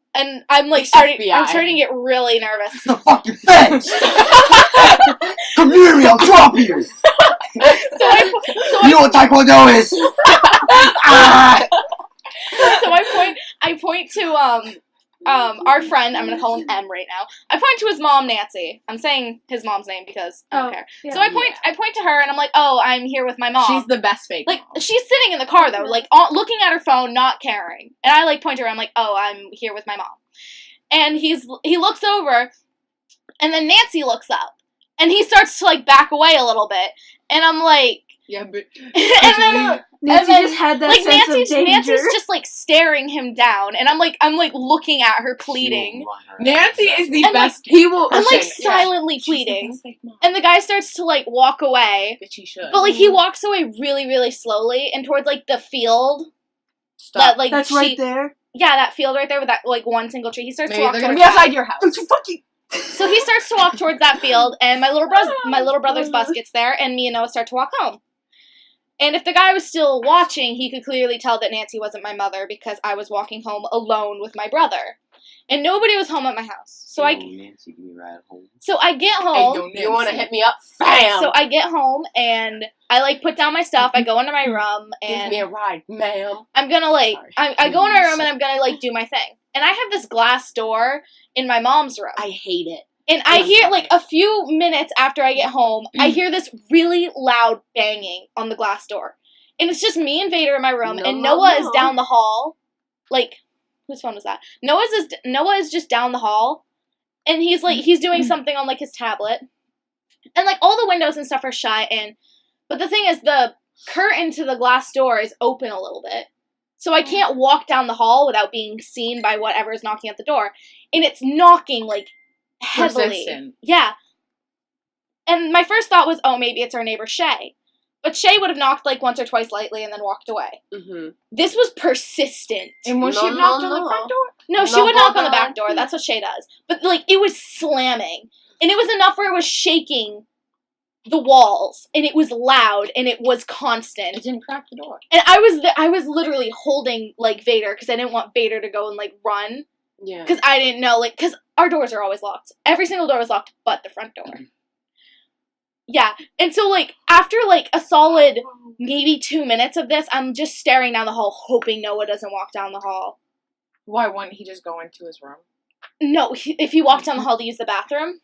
starting to get really nervous. The fucking fence! Come near me, I'll drop you! You know what Taekwondo is? Ah! So I point to our friend, I'm gonna call him M right now. I point to his mom, Nancy. I'm saying his mom's name because I don't care. yeah. So I point to her and I'm like, "Oh, I'm here with my mom." She's the best fake. like mom. she's sitting in the car though, like looking at her phone, not caring. And I like point to her. I'm like, "Oh, I'm here with my mom." And he looks over, and then Nancy looks up, and he starts to like back away a little bit, and I'm like, Yeah, but and then. Nancy then, just had that like sense of danger. Nancy's just like staring him down, and I'm like looking at her pleading. Nancy is the And, like, best. He will. I'm like person, silently She's the pleading, best fake mom. and the guy starts to like walk away, But she should. but like he walks away really slowly and towards like the field Stop. that like That's right there. Yeah, that field right there with that like one single tree. He starts Maybe to walk they're gonna towards be that. outside your house. So he starts to walk towards that field, and my little brother's bus gets there, and me and Noah start to walk home. And if the guy was still watching, he could clearly tell that Nancy wasn't my mother because I was walking home alone with my brother, and nobody was home at my house. So Nancy, give me a ride home. So I get Hey, home. you want to hit me up? Bam! So I get home and I like put down my stuff. I go into my room Give and me a ride, ma'am. I'm gonna like Sorry. I go in my room and I'm gonna like do my thing. And I have this glass door in my mom's room. I hate it. And I hear like a few minutes after I get home, I hear this really loud banging on the glass door. And it's just me and Vader in my room, and Noah is down the hall. Like, whose phone was that? Noah is just down the hall, and he's doing something on like his tablet, and like all the windows and stuff are shut. But the thing is, the curtain to the glass door is open a little bit, so I can't walk down the hall without being seen by whatever is knocking at the door, and it's knocking like heavily. Persistent. Yeah. And my first thought was, oh, maybe it's our neighbor Shay. But Shay would have knocked like once or twice lightly and then walked away. Mm-hmm. This was persistent. And when she knocked on the front door? No, she would knock on the back door. That's what Shay does. But like it was slamming. And it was enough where it was shaking the walls. And it was loud and it was constant. It didn't crack the door. And I was literally holding like Vader because I didn't want Vader to go and like run. Yeah. Because I didn't know, like, because our doors are always locked. Every single door was locked but the front door. Yeah, and so, like, after, like, a solid maybe 2 minutes of this, I'm just staring down the hall, hoping Noah doesn't walk down the hall. Why wouldn't he just go into his room? No, if he walked down the hall to use the bathroom.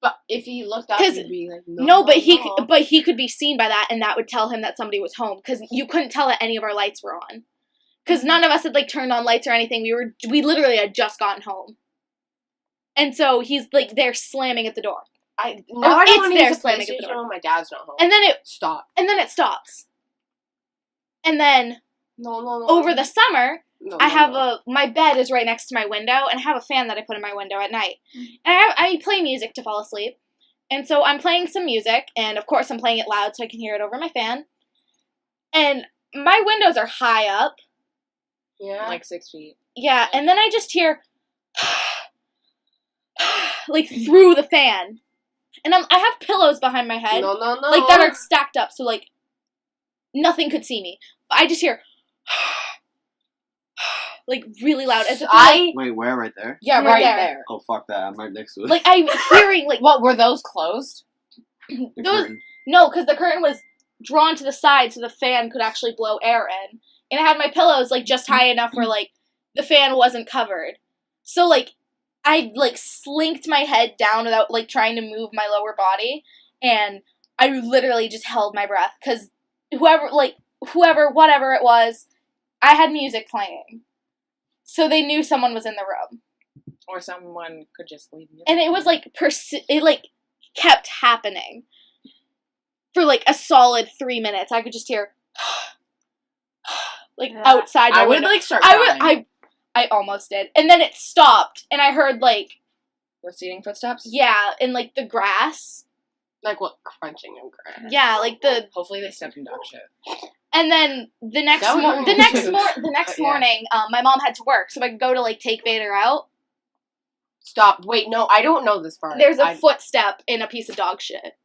But if he looked up, 'Cause- he'd be like, But he could be seen by that, and that would tell him that somebody was home, because you couldn't tell that any of our lights were on. Because none of us had, like, turned on lights or anything. We literally had just gotten home. And so he's, like, there slamming at the door. I don't want to there use a slamming at the PlayStation when my dad's not home. And then it Stop. stops. And then No. over the summer, No, I have no. my bed is right next to my window, and I have a fan that I put in my window at night. And I play music to fall asleep. And so I'm playing some music, and of course I'm playing it loud so I can hear it over my fan. And my windows are high up. Yeah. Like 6 feet. Yeah, and then I just hear like through the fan. And I have pillows behind my head, No. like, that are stacked up, so, like, nothing could see me. I just hear, like, really loud. As if Wait, where? Right there? Yeah, Right right there. there. Oh, fuck that. I'm right next to it. like, I'm hearing, like, What, were those closed? The those- curtain. no, because the curtain was drawn to the side so the fan could actually blow air in. And I had my pillows, like, just high enough where, like, the fan wasn't covered. So, like, I, like, slinked my head down without, like, trying to move my lower body. And I literally just held my breath. Because whatever it was, I had music playing. So they knew someone was in the room. Or someone could just leave you. And it was, like, it, like, kept happening. For, like, a solid 3 minutes. I could just hear, like, Yeah. outside my I would, window. like, start crying. I almost did. And then it stopped. And I heard, like, Receding footsteps? yeah, in, like, the grass. Like what? Crunching of grass. Yeah, like, the... Hopefully they stepped in dog shit. And then the next That would morning, Yeah. morning, my mom had to work, so I could go to, like, take Vader out. Stop. Wait, no, I don't know this part. There's a footstep in a piece of dog shit.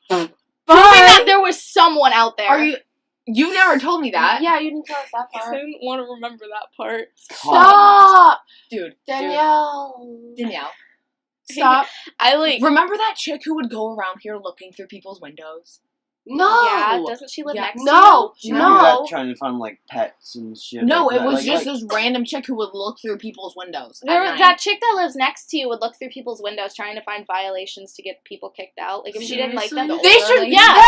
But- Proving that there was someone out there. Are you... You never told me that. Yeah, you didn't tell us that I part. didn't want to remember that part. Stop! Dude. Danielle. Danielle. Stop. I, like... Remember that chick who would go around here looking through people's windows? No! Yeah, doesn't she live Yeah. next to No! you? You No! got trying to find, like, pets and shit. No, like it that. was Like- just like- this random chick who would look through people's windows. at There, night. that chick that lives next to you would look through people's windows trying to find violations to get people kicked out. Like, if she didn't like them, Seriously? They should, Yeah.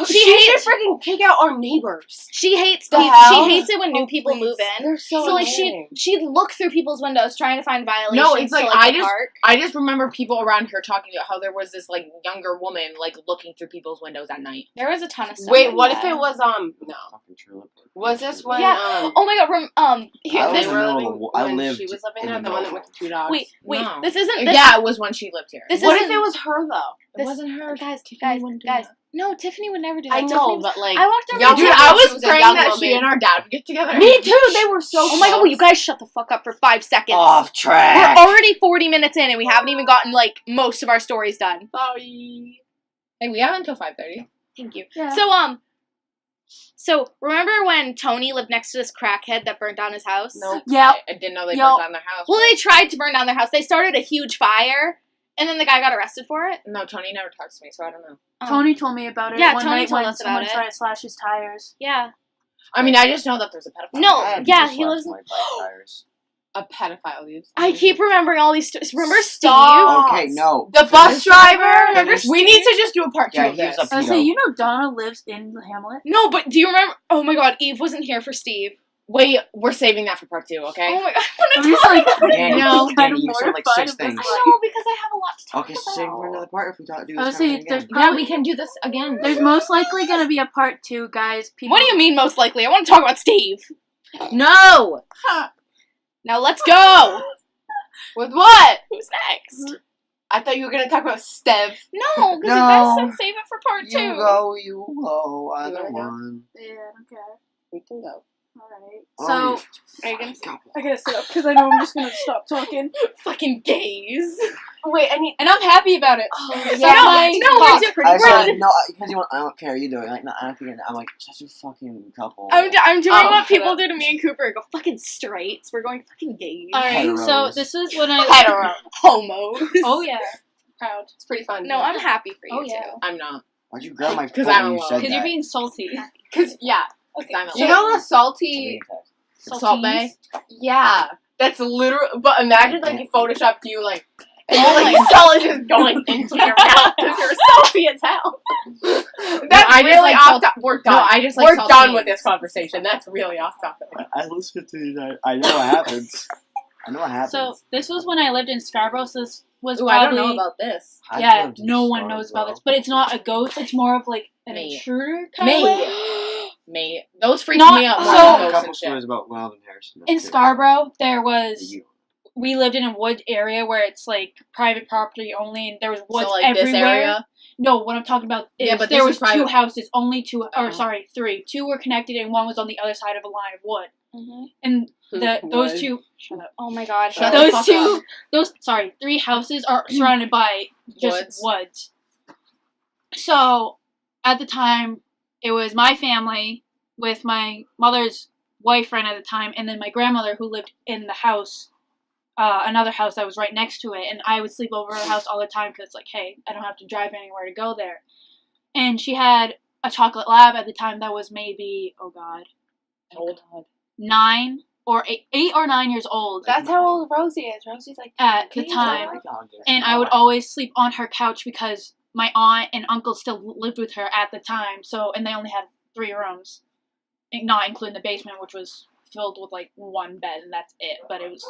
She hates- should freaking kick out our neighbors. she hates The people. hell? She hates it when new people move in. They're so So, like, annoying. she'd look through people's windows trying to find violations. No, it's like, to, I the just- park. I just remember people around here talking about how there was this, like, younger woman, like, looking through people's windows at night. There was a ton of stuff. Wait, like what that. if it was, no. Fucking true. Was this when, Yeah. Oh my god. Here, I this. was in the middle of- I when lived she was living in there, the the one middle that of with the 2 dogs? Wait. No. This isn't. This, Yeah, it was when she lived here. This What if isn't- it was her, though? It this- wasn't her. Guys, Tiffany wouldn't do guys. that. No, Tiffany would never do that. I Tiffany know, was- but, like, I walked over. young to Dude, Tiffany, I she was was a praying young that woman. she and our dad would get together. Me too! They were so Oh my god, will you close. guys shut the fuck up for 5 seconds? Off track. We're already 40 minutes in and we haven't even gotten, like, most of our stories done. Sorry. Hey, we have until 5:30. Thank you. Yeah. So remember when Tony lived next to this crackhead that burnt down his house? Nope. Yeah. I didn't know they Yo. burned down their house. Well, they tried to burn down their house. They started a huge fire, and then the guy got arrested for it. No, Tony never talks to me, so I don't know. Tony told me about it Yeah, one Tony night told when us about someone it. tried to slash his tires. Yeah. I mean, I just know that there's a pedophile. No, I had to yeah, just he slash lives. my bike tires. A pedophile used. I keep remembering all these stories. Remember Stop. Okay, no. The bus driver. Remember We need to just do a part 2 Yeah, of he was this. a I was Pedo. say, you know Donna lives in Hamlet? Steve? No, but do you remember? Oh my god, Eve wasn't here for Steve. Wait, we're saving that for part 2, okay? Oh my god. I'm just like, Danny, No, Danny, you said like 6 things. No, because I have a lot to talk Okay, about. save it for another part if we don't do I this was kind saying, of there's thing Yeah, probably we can do this again. there's most likely gonna be a part 2, guys. People, What do you mean, most likely? I want to talk about Steve. No! Now let's go. With what? Who's next? I thought you were gonna talk about Stev. No, because No. you guys said save it for part 2. You go, Do either I go? one. Yeah, okay. We can go. Alright. Oh, So, Are you gonna I gotta sit up because I know I'm just gonna stop talking. fucking gays? Wait, I need. And I'm happy about it. Oh, No, we're doing. I We're, said, no, because you want, I don't care, you do it. Like, no, I don't care. I'm like, such a fucking couple. I'm doing Oh, what people shut do to me and Cooper. Go fucking straights. We're going fucking gays. Alright, so Heteros. this is when I. Hetero. Homos. Oh, yeah. Proud. It's pretty fun. No, I'm happy for you Oh, yeah. too. I'm not. Why'd you grab my 'Cause foot I'm when you alone. said Because that? you're being salty. Cause yeah. I'm You know the salty. Salt Bay? Yeah. That's literal. But imagine like you photoshopped you like. And Oh like my salt is just going into your mouth because you're salty as hell. That's I just really like off salt- topic. We're done. No, I just like We're saltines. done with this conversation. That's really off topic. I listen to these. I know what happens. I know what happens. So, this was when I lived in Scarborough, so this was Ooh, I probably. don't know about this. I've Yeah, lived in no one knows about this. But it's not a ghost, it's more of like an Mate. intruder kind of Mate. way. Mate, those freak Not- me out more so- than a ghosts couple and shit. stories about Weldon Harrison. In Scarborough, there was. You. We lived in a wood area where it's like private property only, and there was woods So like everywhere. this area. No, what I'm talking about is Yeah, but there this was is private. 2 houses, only 2, or Oh. sorry, 3. 2 were connected, and one was on the other side of a line of wood. Mm-hmm. And those Wood. 2, shut up. Oh my god. Shut the Those fuck 2, 3 houses are surrounded by just Woods. woods. So, at the time, it was my family with my mother's boyfriend at the time, and then my grandmother who lived in the house, another house that was right next to it, and I would sleep over her house all the time because, like, hey, I don't have to drive anywhere to go there. And she had a chocolate lab at the time that was maybe, Old. 8 or 9 years old. That's how old Rosie is. Rosie's like At the time. And I would always sleep on her couch because my aunt and uncle still lived with her at the time. So, and they only had 3 rooms, not including the basement, which was filled with like 1 bed, and that's it. But it was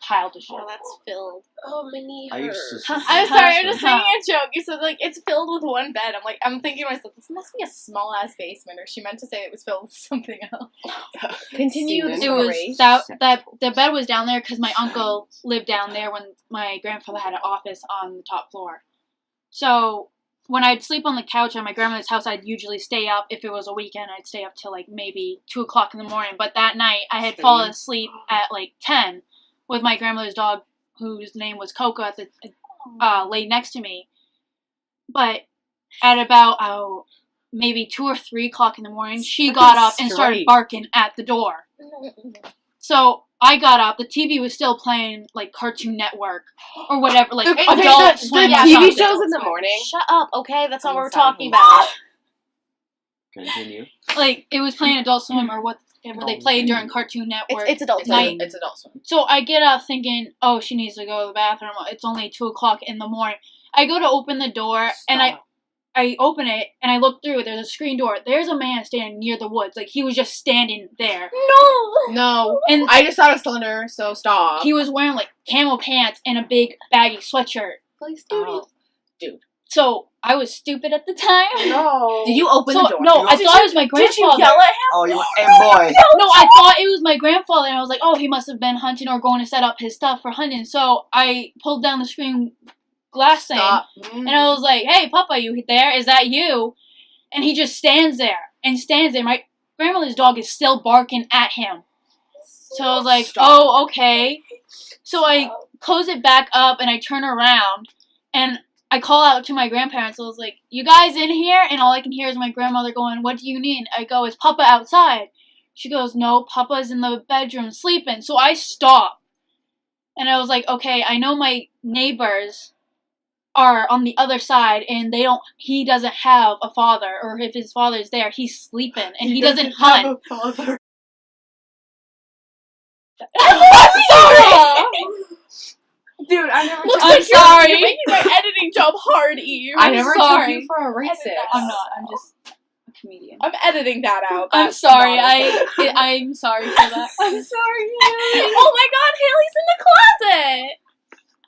piled to shit. Oh, that's filled. Oh, my knee I used hurts. to. I'm sorry, I'm just making a joke. You said, like, it's filled with 1 bed. I'm thinking to myself, this must be a small-ass basement, or she meant to say it was filled with something else. Continue the It was story. that the bed was down there because my uncle lived down there when my grandfather had an office on the top floor. So when I'd sleep on the couch at my grandmother's house, I'd usually stay up. If it was a weekend, I'd stay up till like maybe 2 o'clock in the morning. But that night, I had fallen asleep at like 10 with my grandmother's dog, whose name was Coco, at the laid next to me. But at about maybe 2 or 3 o'clock in the morning, she got up and started barking at the door. So I got up. The TV was still playing like Cartoon Network or whatever, like Adult Swim. The or TV something. shows in the morning. Shut up, okay? That's not what we're Inside talking the about. Continue. Like it was playing Adult Swim or whatever they played during Cartoon Network. It's Adult night. Swim. It's Adult Swim. So I get up thinking, oh, she needs to go to the bathroom. It's only 2 o'clock in the morning. I go to open the door and I open it and I look through it. There's a screen door. There's a man standing near the woods. Like he was just standing there. No. And I just saw a cylinder, so stop. he was wearing like camo pants and a big baggy sweatshirt. Oh. So I was stupid at the time. No. Did you open the door? No, I thought it was my grandfather. Did you yell at him? Oh, you went, hey boy. No, I thought it was my grandfather, and I was like, oh, he must have been hunting or going to set up his stuff for hunting. So I pulled down the screen glass thing, Stop. and I was like, hey, Papa, you there? Is that you? And he just stands there. My grandmother's dog is still barking at him. So I was like, oh, okay. So I close it back up, and I turn around, and I call out to my grandparents. I was like, you guys in here? And all I can hear is my grandmother going, what do you need? I go, is Papa outside? She goes, no, Papa's in the bedroom sleeping. So I stop. And I was like, okay, I know my neighbors are on the other side and he doesn't have a father, or if his father's there, he's sleeping and he doesn't hunt. I'm sorry! Dude, I never. Looks I'm like sorry. You're making my editing job hard, Eve. I never sorry. took you for a racist. I'm not. I'm just a comedian. I'm editing that out. I'm That's sorry. not okay. I'm sorry for that. I'm sorry. Oh my god, Haley's in the closet!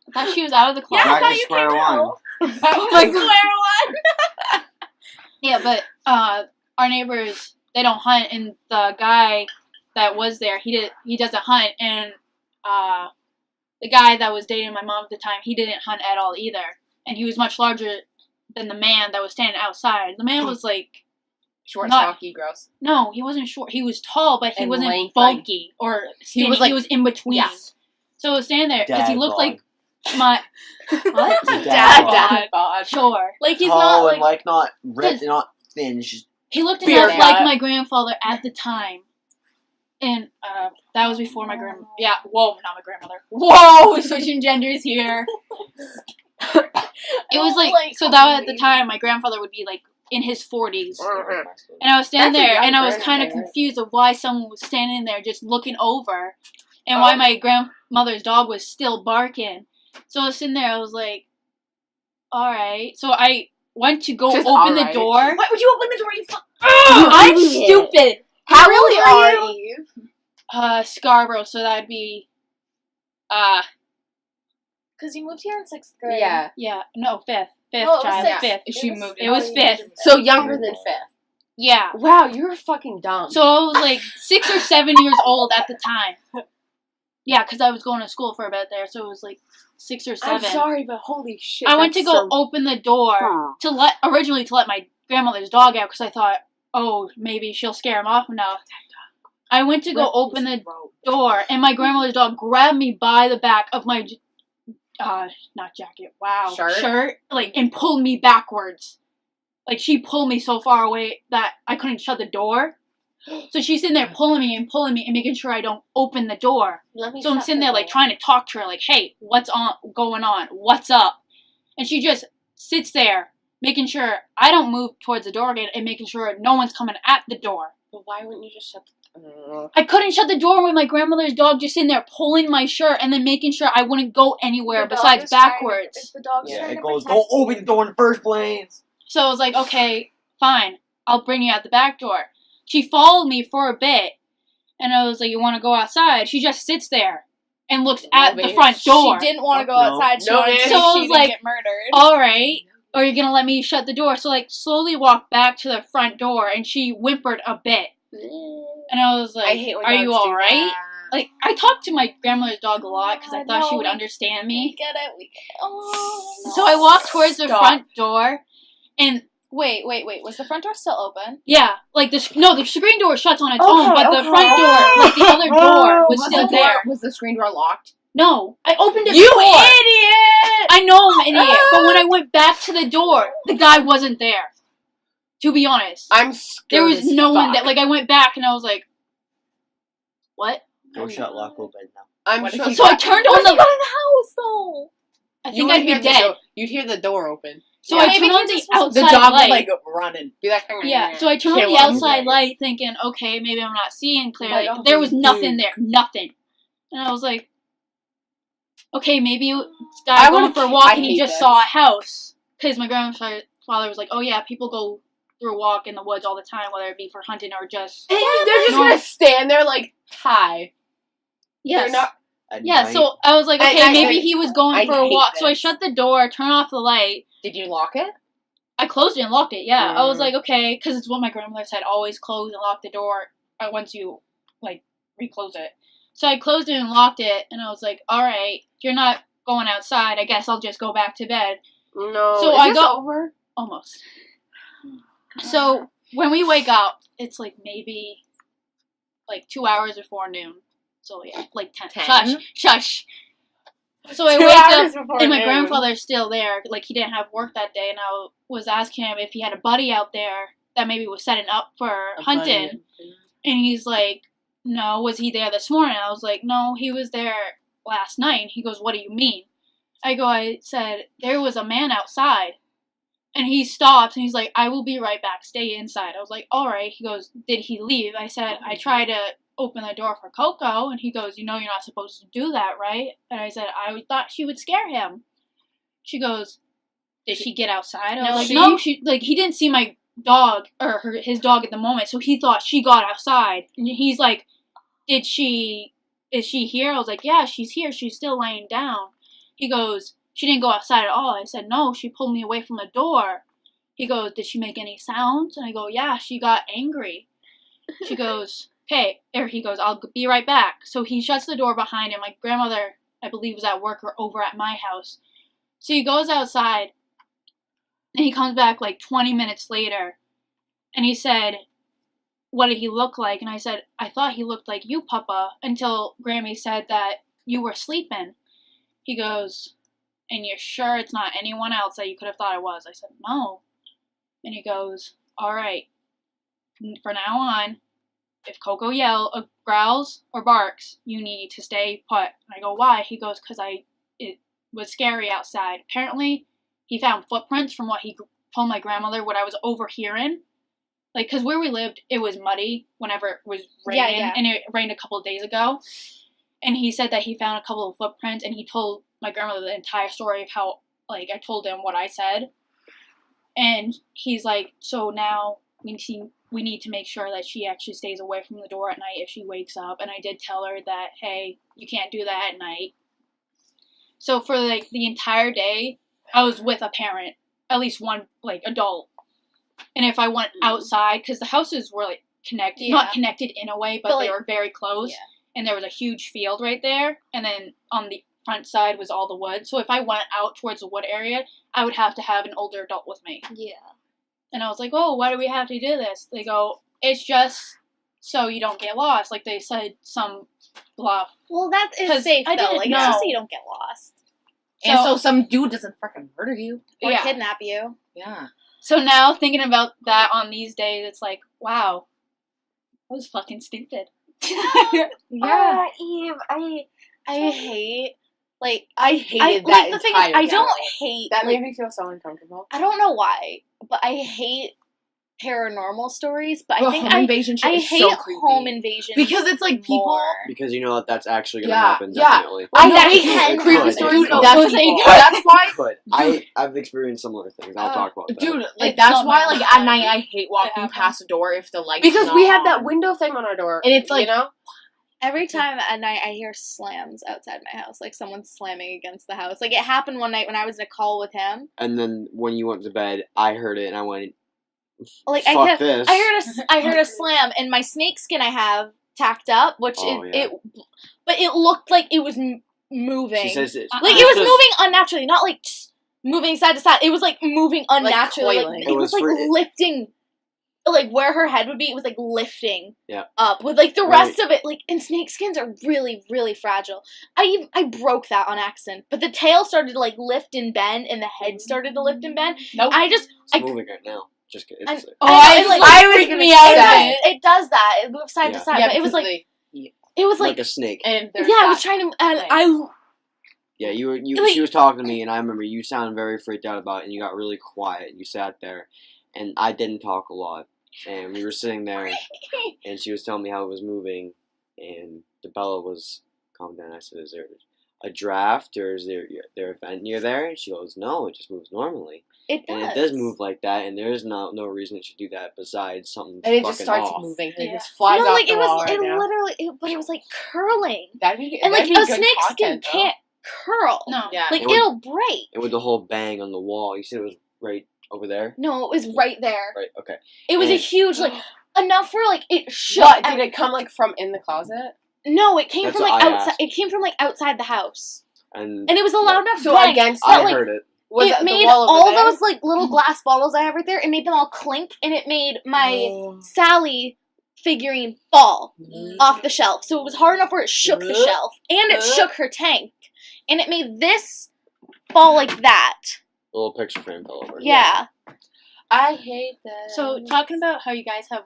I thought she was out of the Yeah, closet. I Back thought to you square came one. out. Like- Square one! Yeah, but our neighbors, they don't hunt, and the guy that was there, he doesn't hunt, and the guy that was dating my mom at the time, he didn't hunt at all either, and he was much larger than the man that was standing outside. The man was like, Short, Not- stocky, gross. no, he wasn't short. He was tall, but he And wasn't lanky. bulky or skinny. He was in between. Yeah. So I was standing there because he Dad looked bod. like my what? Dad bod. bod. Sure. Like, he's Tall not, and like... not ripped, not thin. It's just He looked Beer enough like hat. my grandfather at the time. And that was before my grandma. Yeah, whoa, not my grandmother. Whoa, we're switching genders here. It was like, so that at the time, my grandfather would be like in his 40s. And I was standing That's a there, young and I was kind of grandmother. confused of why someone was standing there just looking over, and why my grandmother's dog was still barking. So I was sitting there, I was like, alright. So I went to go Just open the alright. door. Why would you open the door, you fuck? I'm idiot. stupid! How really old are are you? Scarborough, so that'd be, Because you moved here in 6th grade. Yeah. no, fifth Oh, child, sixth. fifth. She moved It was fifth. So younger than 5th. Yeah. Wow, you're fucking dumb. So I was like 6 or 7 years old at the time. Yeah, because I was going to school for a bit there, so it was like 6 or 7. I'm sorry, but holy shit. I went to that's go so open the door dumb. originally to let my grandmother's dog out because I thought, oh, maybe she'll scare him off enough. I went to go open the door, and my grandmother's dog grabbed me by the back of my, not jacket, wow, Shirt? like, and pulled me backwards. like, she pulled me so far away that I couldn't shut the door. So she's sitting there pulling me and making sure I don't open the door. So I'm sitting there, like, trying to talk to her, like, hey, what's going on? What's up? And she just sits there, making sure I don't move towards the door again and making sure no one's coming at the door. But why wouldn't you just shut the I couldn't shut the door with my grandmother's dog just sitting there pulling my shirt and then making sure I wouldn't go anywhere besides backwards. The dog's Yeah, trying it to goes, protect don't open the door in the first place. So I was like, okay, fine. I'll bring you out the back door. She followed me for a bit. And I was like, you want to go outside? She just sits there and looks at the front door. She didn't want to go No. outside. She No, wanted to man. see So I she was didn't like, get murdered. all right. Or you're going to let me shut the door. So, like, slowly walk back to the front door. And she whimpered a bit. And I was like, I hate when are dogs you do all right? that. Like, I talked to my grandmother's dog a lot because I thought she would No, understand We me. get it. We get it. Oh, no. So I walked towards the Stop. front door. And, Wait. Was the front door still open? yeah, like, the screen door shuts on its Okay, own. But the okay. front door, like, the other door was still the there. Was the screen door locked? No, I opened it You before. idiot! I know I'm an idiot, but when I went back to the door, the guy wasn't there. To be honest, I'm scared. there was as no one fuck. that. Like, I went back and I was like, "What?" Don't shut, lock, open now. I'm What if sure. he So I turned on What if the. you got in the house though? I You think would I'd be hear the dead. door- You'd hear the door open. So Yeah, I maybe turned he on the just wasn't- The outside dog light. would like run and Be like, Yeah, so I turned on Kill the him. outside light, thinking, okay, maybe I'm not seeing clearly. Like, oh, There was dude. nothing there, nothing. And I was like, okay, maybe this I guy going wanna for a ki- walk I and he hate just this. saw a house. Because my grandfather was like, oh yeah, people go through a walk in the woods all the time, whether it be for hunting or just... And they're just No. gonna stand there like, hi. Yes. They're not. At Yeah, night, so I was like, okay, I- maybe he was going I for a hate walk. So I this. shut the door, turned off the light. Did you lock it? I closed it and locked it, yeah. I was Mm. like, okay, because it's what my grandmother said, always close and lock the door once you, like, reclose it. So I closed it and locked it, and I was like, alright, you're not going outside, I guess I'll just go back to bed. No. So Is I this go- over? Almost. So when we wake up, it's like maybe, like, 2 hours before noon. So yeah, like 10. 10? Shush. So I 2 wake up, hours before and my noon. grandfather's still there. Like, he didn't have work that day, and I was asking him if he had a buddy out there that maybe was setting up for hunting. And he's like, no, was he there this morning? I was like, no, he was there last night. And he goes, what do you mean? I said, there was a man outside. And he stops, and he's like, I will be right back. Stay inside. I was like, all right. He goes, did he leave? I said, I tried to open the door for Coco, and he goes, you know you're not supposed to do that, right? And I said, I thought she would scare him. She goes, did she get outside? I was No, like, she- no, he didn't see my dog, or his dog at the moment, so he thought she got outside. And he's like, is she here? I was like, yeah, she's here, she's still laying down. He goes, she didn't go outside at all. I said, no, she pulled me away from the door. He goes, did she make any sounds? And I go, yeah, she got angry. She goes, okay, or he goes, I'll be right back. So he shuts the door behind him. My grandmother, I believe, was at work or over at my house. So he goes outside, and he comes back like 20 minutes later, and he said, what did he look like? And I said, I thought he looked like you, Papa, until Grammy said that you were sleeping. He goes, and you're sure it's not anyone else that you could have thought it was? I said, no. And he goes, all right, from now on, if Coco growls or barks, you need to stay put. And I go, why? He goes, because it was scary outside. Apparently, he found footprints from what he told my grandmother, what I was overhearing. Like, because where we lived, it was muddy whenever it was raining, Yeah. and it rained a couple of days ago. And he said that he found a couple of footprints, and he told my grandmother the entire story of how, like, I told him what I said. And he's like, so now we need to make sure that she actually stays away from the door at night if she wakes up. And I did tell her that, hey, you can't do that at night. So for, like, the entire day, I was with a parent, at least one, like, adult. And if I went outside, because the houses were, like, connected, Yeah. not connected in a way, but But, they like, were very close. yeah. And there was a huge field right there. And then on the front side was all the wood. So if I went out towards the wood area, I would have to have an older adult with me. Yeah. And I was like, oh, why do we have to do this? They go, it's just so you don't get lost. Like, they said some bluff. Well, that 'Cause is safe I though. didn't Like, know. it's just so you don't get lost And so some dude doesn't freaking murder you. or Yeah. kidnap you. Yeah. So now thinking about that on these days, it's like, wow, that was fucking stupid. Yeah. Eve, I hate, like, I hated I, that like, the thing is, entire I don't getaway. hate, that like, made me feel so uncomfortable. I don't know why, but I hate paranormal stories, but I The think home invasion shit I is hate so creepy. home invasions Because it's like people. more. Because you know that that's actually gonna Yeah, happen. yeah. Definitely. I That hate can creepy happen. stories. Dude, That's those ain't people. That's why, But I've experienced similar things. I'll talk about that. dude. Like It's that's not why, my like fault. at night, I hate walking happens. past a door if the lights Because not we have that on. window thing on our door. And it's like- you know? Every time at night I hear slams outside my house, like someone's slamming against the house. Like it happened one night when I was in a call with him. And then when you went to bed, I heard it and I went, Like "Fuck this!" I heard a slam, and my snake skin I have tacked up, which but it looked like it was moving. She says it. Like it was moving unnaturally, not like just moving side to side. It was like moving unnaturally. Like, coiling. it was like lifting, like where her head would be. It was like lifting up with like the rest of it. Like, and snake skins are really, really fragile. I broke that on accident, but the tail started to like lift and bend, and the head started to lift and bend. Nope. It's moving right now. Just kidding. It's, I was freaking me it out. does, it does that. It moves side to side, Yeah, but it was because like they- it was like like a snake. and yeah. there's I was that trying to, and thing. I. Yeah, you were. Like- She was talking to me, and I remember you sounded very freaked out about it, and you got really quiet. And you sat there, and I didn't talk a lot, and we were sitting there, and she was telling me how it was moving, and Bella was calm down. I said, "Is there a draft, or is there a vent near there?" And she goes, "No, it just moves normally." It does. And it does move like that, and there is no reason it should do that besides something and it fucking just starts off. moving. And Yeah. it just flies No, off like the it wall was. right It now. literally. But it was like curling, That'd be and like that'd be a good snake skin content, though. can't curl. No. Yeah. Like It would- it'll break. And with the whole bang on the wall, you said it was right over there? No, it was right there. Right, okay. It was a And- huge like enough for like it shook. What? Did it come like from in the closet? No, it came That's from what like I outside. asked. It came from like outside the house, And and it was a loud enough So bang against that, I like, heard it. Was it the made wall over all there? those like little glass bottles I have right there. It made them all clink, and it made my Sally figurine fall off the shelf. So it was hard enough where it shook the shelf, and it shook her tank, and it made this fall like that. A little picture frame fell over. Yeah. I hate that. So talking about how you guys have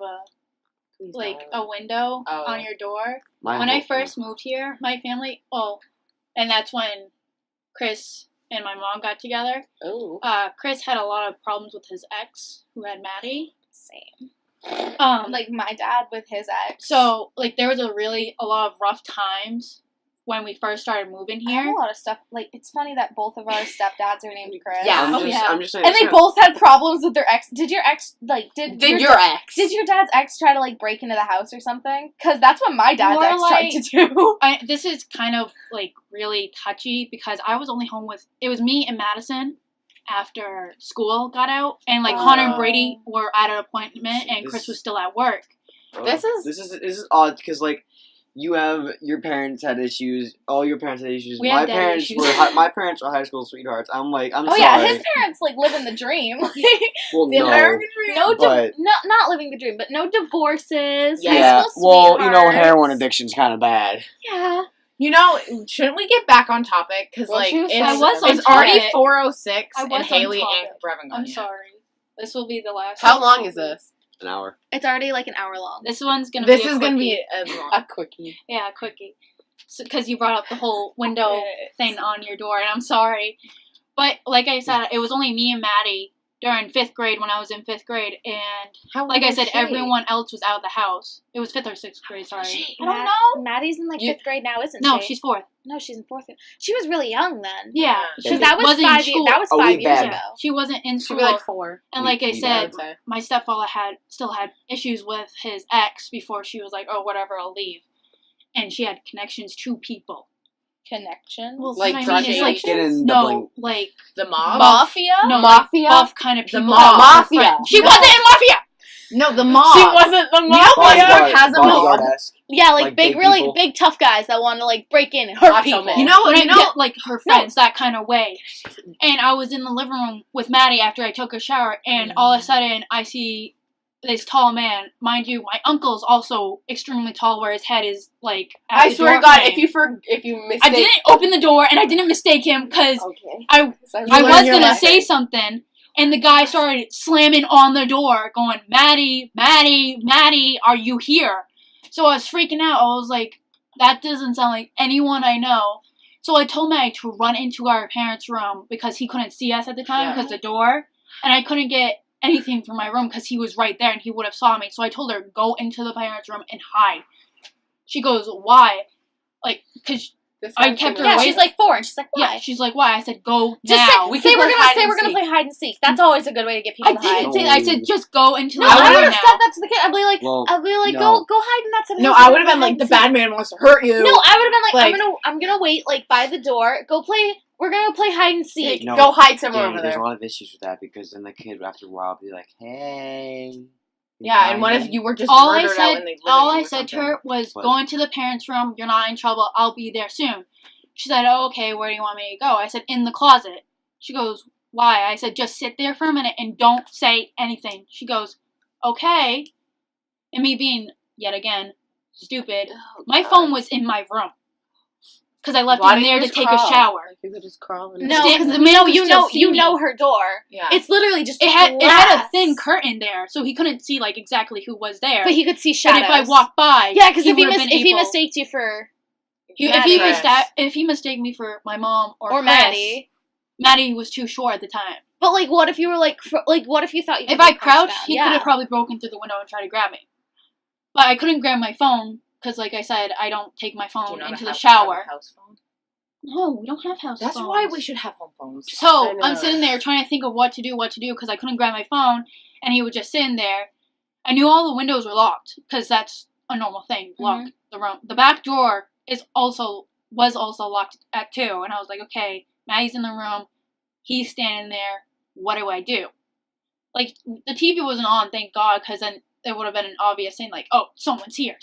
Please like don't. a window Oh. on your door. My When I whole- first moved here, my family, and that's when Chris and my mom got together. Oh. Chris had a lot of problems with his ex, who had Maddie. Same. Like Like my dad with his ex. so, like there was a lot of rough times when we first started moving I have here. a lot of stuff. Like it's funny that both of our stepdads are named Chris. Yeah. I'm just saying. And they it's- both had problems with their ex. Did your ex like did Did your ex? Did your dad's ex try to like break into the house or something? Because that's what my dad's More ex tried to do. This is kind of like really touchy because I was only home with it was me and Madison after school got out, and like Connor and Brady were at an appointment, and Chris was still at work. This This is odd because like you have your parents had issues. All your parents had issues. We My had daddy parents issues. were my parents were high school sweethearts. I'm like I'm Oh sorry. yeah, his parents like living the dream. well, The no. American dream. But- Not living the dream, but no divorces. Yeah. Yeah. High school Well, you know, sweethearts. heroin addiction's kind of bad. Yeah. You know, shouldn't we get back on topic? Because Well, like she was it's, I was on it's already topic. 4:06, I and was on Haley topic. and Cooper haven't gone I'm yet. sorry. This will be the last. How long is this? An hour. It's already like an hour long. This one's gonna This be. is gonna be quickie. a A quickie. Yeah, quickie. Because you brought up the whole window thing on your door, and I'm sorry, but like I said, it was only me and Maddie during 5th grade when I was in 5th grade, and How like old I is said, she? everyone else was out of the house. It was 5th or 6th grade. Sorry, I don't know. Maddie's in like You- 5th grade now, isn't no, she? she's 4th. No, she's in 4th. She was really young then. Yeah, Yeah. she That was wasn't in 5 years. school. That was Oh, 5 we years bad. ago. She wasn't in She'd school. be like 4. And like I We I said, would say. my stepfather still had issues with his ex before she was like, oh, whatever, I'll leave. And she had connections to people. Connection. Well, Like what I drug mean is, like, Get in no, the like the mob. Mafia? no, Mafia? like, buff kind of The people. mob. Mafia. Friend. She No. wasn't in mafia. No, the mob. She wasn't the You know mom. Pittsburgh has a mob. bodyguard-esque. Yeah, like, Like big, big really people. big tough guys that want to like break in and hurt Macho people. man. You know, But you know, like her friends, that kind of way. And I was in the living room with Maddie after I took a shower, and all of a sudden I see this tall man. Mind you, my uncle's also extremely tall, where his head is like. At I the swear to door God, frame. if you mistake. I didn't open the door, and I didn't mistake him because Okay. I So I learned was your gonna lesson. say something, And the guy started slamming on the door, going, Maddie, Maddie, Maddie, are you here? So I was freaking out. I was like, that doesn't sound like anyone I know. So I told Maddie to run into our parents' room because he couldn't see us at the time because the door. And I couldn't get anything from my room because he was right there and he would have saw me. So I told her, go into the parents' room and hide. She goes, why? Like, because I kept her Yeah, away. she's like 4, and she's like, why? Yeah, she's like, why? I said, go Just now. say we're gonna play hide and seek. That's always a good way to get people I to hide. didn't say that. I said, just go into the No, I room would now. have said that to the kid. I'd be like, Well, go hide in that seven. No, I would have been like, the bad man wants to hurt you. No, I would have been like, Like- I'm gonna wait like by the door. We're gonna play hide and seek. No, Go hide somewhere Danny, over there's a there. lot of issues with that because then the kid after a while be like, hey. Yeah, and what if you were just All I murdered out said, in the living all room I or said to something? her was, What? go into the parents' room. You're not in trouble. I'll be there soon. She said, oh, okay, where do you want me to go? I said, in the closet. She goes, why? I said, just sit there for a minute and don't say anything. She goes, okay. And me being, yet again, stupid, my phone was in my room. Because I left Why it in didn't there you to just take crawl? a shower. Like, you could just crawl in. No, Stand- because the man could still see you me. know her door. Yeah. It's literally just It had glass. a thin curtain there, so he couldn't see like exactly who was there. but he could see But shadows. if I walked by, yeah, because if he would've been if he able- mistaked you for if he mistake me for my mom or Chris, Maddie, Maddie was too short at the time. but like, what if you were like what if you thought you? If could I be crouched, down? he could have probably broken through the window and tried to grab me. But I couldn't grab my phone because, like I said, I don't take my Do you phone not into have- the shower. have a house phone? No, we don't have house That's phones. why we should have home phones. So I know. I'm sitting there trying to think of what to do because I couldn't grab my phone, and he was just sitting there. I knew all the windows were locked because that's a normal thing. Lock the room. The back door was also locked at 2, and I was like, okay, Maddie's in the room, he's standing there. What do I do? Like the TV wasn't on, thank God, because then it would have been an obvious thing, like, oh, someone's here.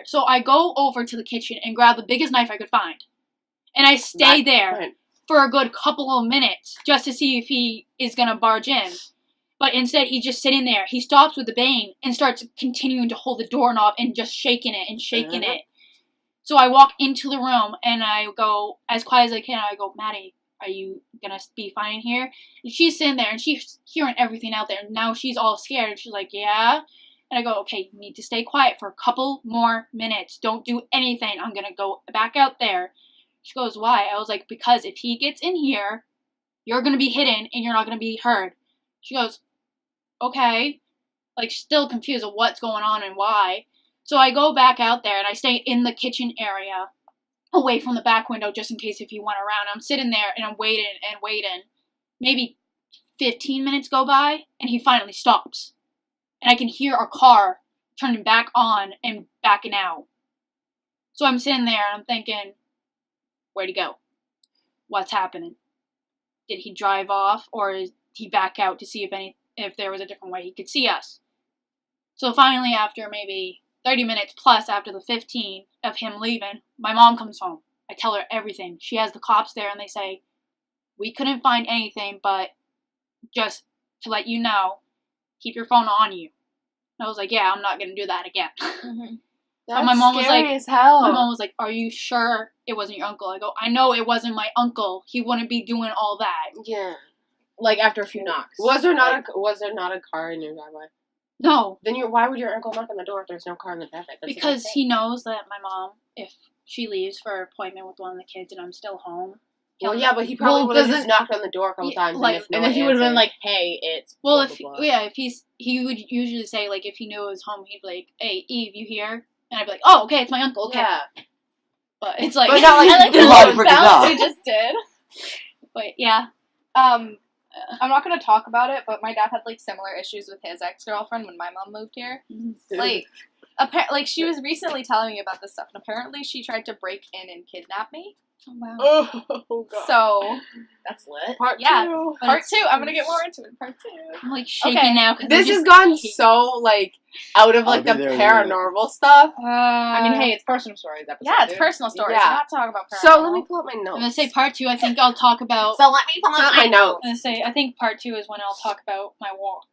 So I go over to the kitchen and grab the biggest knife I could find. And I stay there for a good couple of minutes just to see if he is going to barge in. But instead, he's just sitting there. He stops with the bane and starts continuing to hold the doorknob and just shaking it and shaking it. So I walk into the room and I go, as quiet as I can, I go, Maddie, are you going to be fine in here? And she's sitting there and she's hearing everything out there. And now she's all scared. And she's like, yeah. And I go, okay, you need to stay quiet for a couple more minutes. Don't do anything. I'm going to go back out there. She goes, why? I was like, because if he gets in here, you're going to be hidden and you're not going to be heard. She goes, okay. Like, still confused of what's going on and why. So I go back out there and I stay in the kitchen area, away from the back window just in case if he went around. I'm sitting there and I'm waiting and waiting. Maybe 15 minutes go by and he finally stops. And I can hear our car turning back on and backing out. So I'm sitting there and I'm thinking, where'd he go? What's happening? Did he drive off or is he back out to see if there was a different way he could see us? So finally, after maybe 30 minutes plus after the 15 of him leaving, my mom comes home. I tell her everything. She has the cops there and they say, we couldn't find anything, but just to let you know, keep your phone on you. And I was like, yeah, I'm not going to do that again. That's my mom was scary like- as hell. My mom was like, are you sure it wasn't your uncle? I go, I know it wasn't my uncle. He wouldn't be doing all that. Yeah. Like, after a few knocks. Was there not a car in your driveway? No, Then why would your uncle knock on the door if there's no car in the driveway? That's because insane. he knows that my mom, if she leaves for an appointment with one of the kids and I'm still home. Well, yeah, but he probably Well, would have doesn't- just knocked on the door a couple Yeah, times, like- and, And then he would have been answered. like, hey, it's Well, blah, if blah, blah. yeah, he would usually say like if he knew it was home, he'd be like, "Hey, Eve, you here?" And I'd be like, "Oh, okay, it's my uncle." Okay, Yeah. but it's like, But not like- I like the Good little luck, freaking bounce dog. you just did. but yeah, I'm not gonna talk about it, but my dad had like similar issues with his ex-girlfriend when my mom moved here. Like, she was recently telling me about this stuff, and apparently she tried to break in and kidnap me. oh, wow. Oh god. So That's lit. Part yeah. two. part 2, I'm gonna get more into it. Part 2. I'm like shaking Okay. now because This has gone so like out of like the I'll be there paranormal stuff. I mean, hey, it's personal stories episode. Yeah, it's dude. personal stories. Yeah. We're not talking about paranormal. So let me pull up my notes. I'm gonna say part 2. I think I'll talk about. So let me pull Not up my my notes. I'm gonna say I think part 2 is when I'll talk about my walk.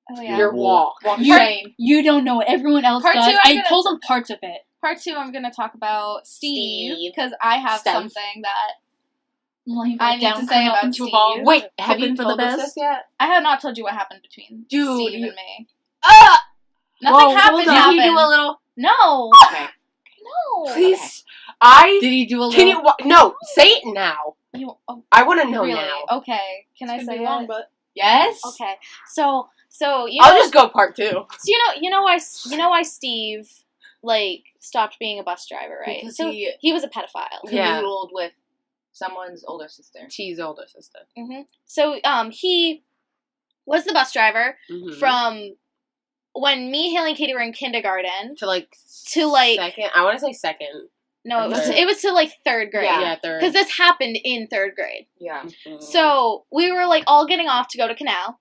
Oh, yeah. Your walk. You- Shame. You don't know what everyone else Part does. 2, I'm I gonna- told them parts of it. Part 2, I'm gonna talk about Steve Steve. because I have Steph. something that Laying I back need down, to say curling up about into a ball. Steve. Wait, have Hoping you for the told us best. this yet? I have not told you what happened between Dude, Steve you- and me. Ah! Nothing Whoa, happened. hold on. Did he do a little? No. Okay. No. Please. Did he do a little? Can you? No, say it now. You, oh, I want to know really? now. Okay. Can I say it? but Yes. Okay. So you know, I'll just go part 2. so you know why Steve like stopped being a bus driver, right? Because so he was a pedophile. Yeah. canoodled with someone's older sister. T's older sister. So he was the bus driver Mhm. from when me, Haley, and Katie were in kindergarten. to like second. I want to say second. No, Third. it was to like 3rd grade. Yeah, third. Because this happened in 3rd grade. Yeah. Mhm. So we were like all getting off to go to Canal,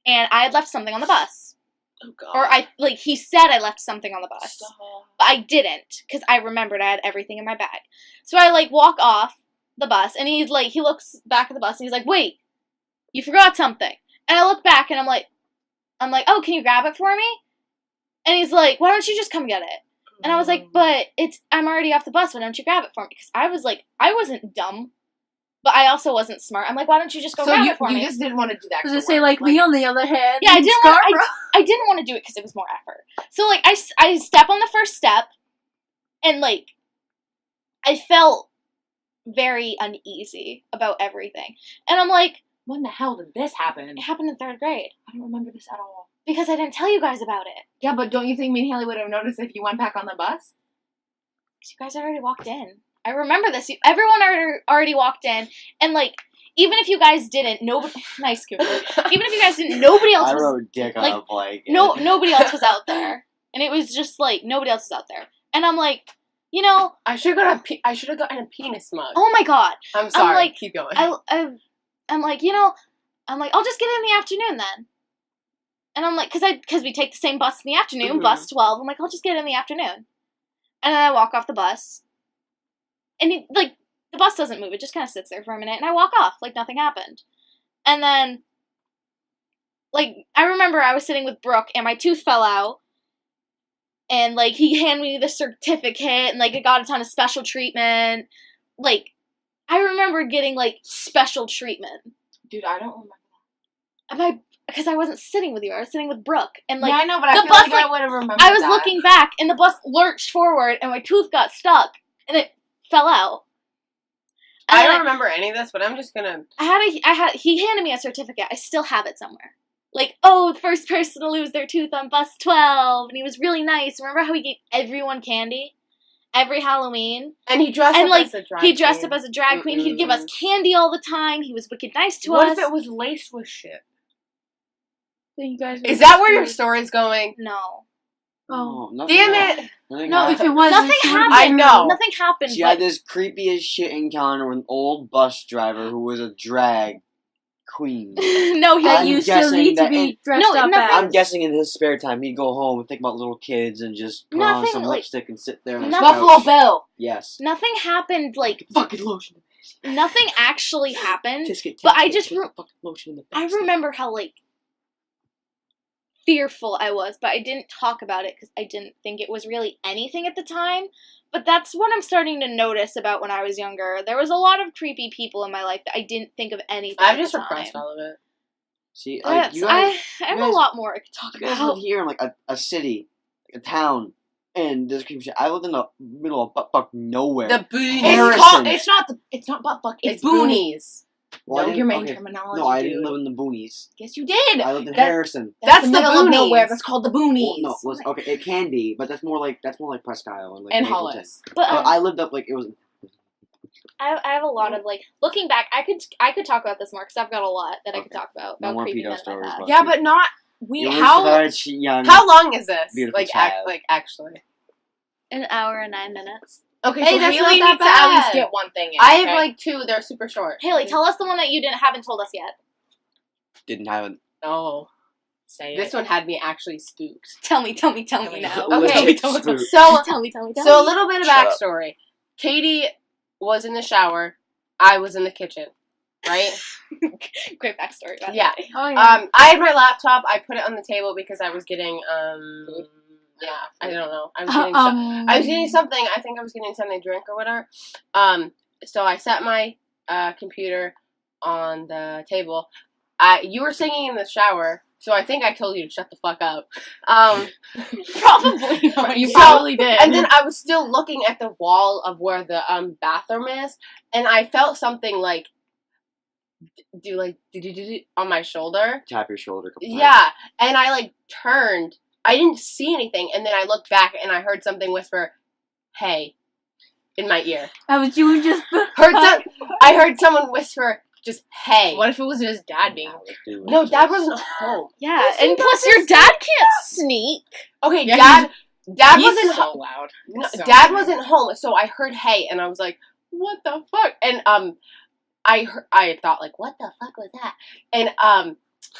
and I had left something on the bus. Oh God. Or he said I left something on the bus. Stop. But I didn't, because I remembered I had everything in my bag. So I like walk off the bus, and he looks back at the bus, and he's like, "Wait, you forgot something." And I look back, and I'm like, "Oh, can you grab it for me?" And he's like, "Why don't you just come get it?" And I was like, "But I'm already off the bus. Why don't you grab it for me?" Because I was like, I wasn't dumb, but I also wasn't smart. I'm like, "Why don't you just go grab it for me?" you just didn't want to do that. I was gonna say, like, me on the other hand. Yeah, I in didn't Scarborough. I didn't want to do it because it was more effort. So, like, I step on the first step, and, like, I felt very uneasy about everything. And I'm like, When the hell did this happen? it happened in 3rd grade. I don't remember this at all. Because I didn't tell you guys about it. Yeah, but don't you think me and Haley would have noticed if you went back on the bus? Because you guys already walked in. I remember this. Everyone already walked in. And, like, even if you guys didn't, nobody... Nice, Cooper. Even if you guys didn't, nobody else I was... wrote dick on like, a blanket. Nobody else was out there. And it was just, like, nobody else was out there. And I'm like, you know... I should have gotten a penis mug. Oh, my God. I'm sorry. like, Keep going. I'm like, you know... I'm like, I'll just get it in the afternoon then. And I'm like, because we take the same bus in the afternoon, Mhm. bus 12. I'm like, I'll just get it in the afternoon. And then I walk off the bus. And, the bus doesn't move. It just kind of sits there for a minute. And I walk off like nothing happened. And then, I remember I was sitting with Brooke and my tooth fell out. And, he handed me the certificate and, I got a ton of special treatment. I remember getting, special treatment. Dude, I don't remember. Because I wasn't sitting with you. I was sitting with Brooke. And, yeah, I know, but I the feel bus, like I would have remembered I was that. looking back, and the bus lurched forward, and my tooth got stuck, and it fell out. And I then don't remember any of this, but I'm just gonna. he handed me a certificate. I still have it somewhere. The first person to lose their tooth on bus 12, and he was really nice. Remember how he gave everyone candy? Every Halloween. And he dressed up as a drag He dressed queen. up as a drag queen. He'd give us candy all the time. He was wicked nice to What us. if it was laced with shit? You guys Is that where your story's going? No. Oh. nothing Damn happened. it! Nothing No, happened. if it was, Nothing happened. I know. Nothing happened. She but had this creepy as shit encounter with an old bus driver who was a drag queen. no, he that I'm you still guessing need to that be in- dressed No, up nothing- as. I'm guessing in his spare time he'd go home and think about little kids and just put on Nothing, some like- lipstick and sit there on his Nothing- couch. Buffalo Bill. Yes. nothing happened. Fucking lotion. Nothing actually happened. Tisket, But I tisket, just put the fucking lotion in the I basket. remember how fearful I was, but I didn't talk about it because I didn't think it was really anything at the time. But that's what I'm starting to notice about when I was younger. There was a lot of creepy people in my life that I didn't think of anything. I've at just the repressed time. all of it. See, That's- you guys, I have you a guys- lot more I could talk you guys live about. here in a city, a town, and there's creepy shit. I lived in the middle of butt fuck nowhere. The boonies. Harrison. It's not butt fuck. It's boonies. boonies. Well, I Know didn't- your main okay, terminology, No, I dude. didn't live in the boonies. Yes, you did. I lived in That- Harrison. That's the middle of boonies. nowhere. That's called the boonies. Well, no, okay, it can be, but that's more like Presque Isle and And Mapleton. Hollis. But But I lived up it was. I have a lot of looking back. I could talk about this more because I've got a lot that I could Okay. talk about. No about more creepy pedo men in my stories, past. but- Yeah, but not we. It was How about young. how long is this? Beautiful child. Actually. An hour and 9 minutes. Okay, Hey, so that's Haley not needs that to at least bad. get one thing in. I have okay? like 2. They're super short. Haley, tell us the one that you haven't told us yet. Didn't have it. Oh, Say this one had me actually spooked. Tell me now. Okay. Tell me. So Tell me. So a little bit of Shut up. backstory. Katie was in the shower. I was in the kitchen. Right? Great backstory. by the Yeah. way. Oh yeah. I had my laptop. I put it on the table because I was getting yeah, I don't know. I was getting I was getting something. I think I was getting something to drink or whatever. So I set my computer on the table. You were singing in the shower, so I think I told you to shut the fuck up. Probably. You probably did. And then I was still looking at the wall of where the bathroom is, and I felt something like do on my shoulder. Tap your shoulder. A couple times. Yeah, and I like turned. I didn't see anything, and then I looked back and I heard something whisper, "Hey," in my ear. That was you just. I heard someone whisper, "Just hey." What if it was his dad being weird? No, Dad wasn't home. Yeah, and plus your dad can't sneak. Okay, Yeah, Dad He's wasn't so home. loud. No, So Dad loud. wasn't home, so I heard hey, and I was like, "What the fuck?" And I thought like, "What the fuck was that?" And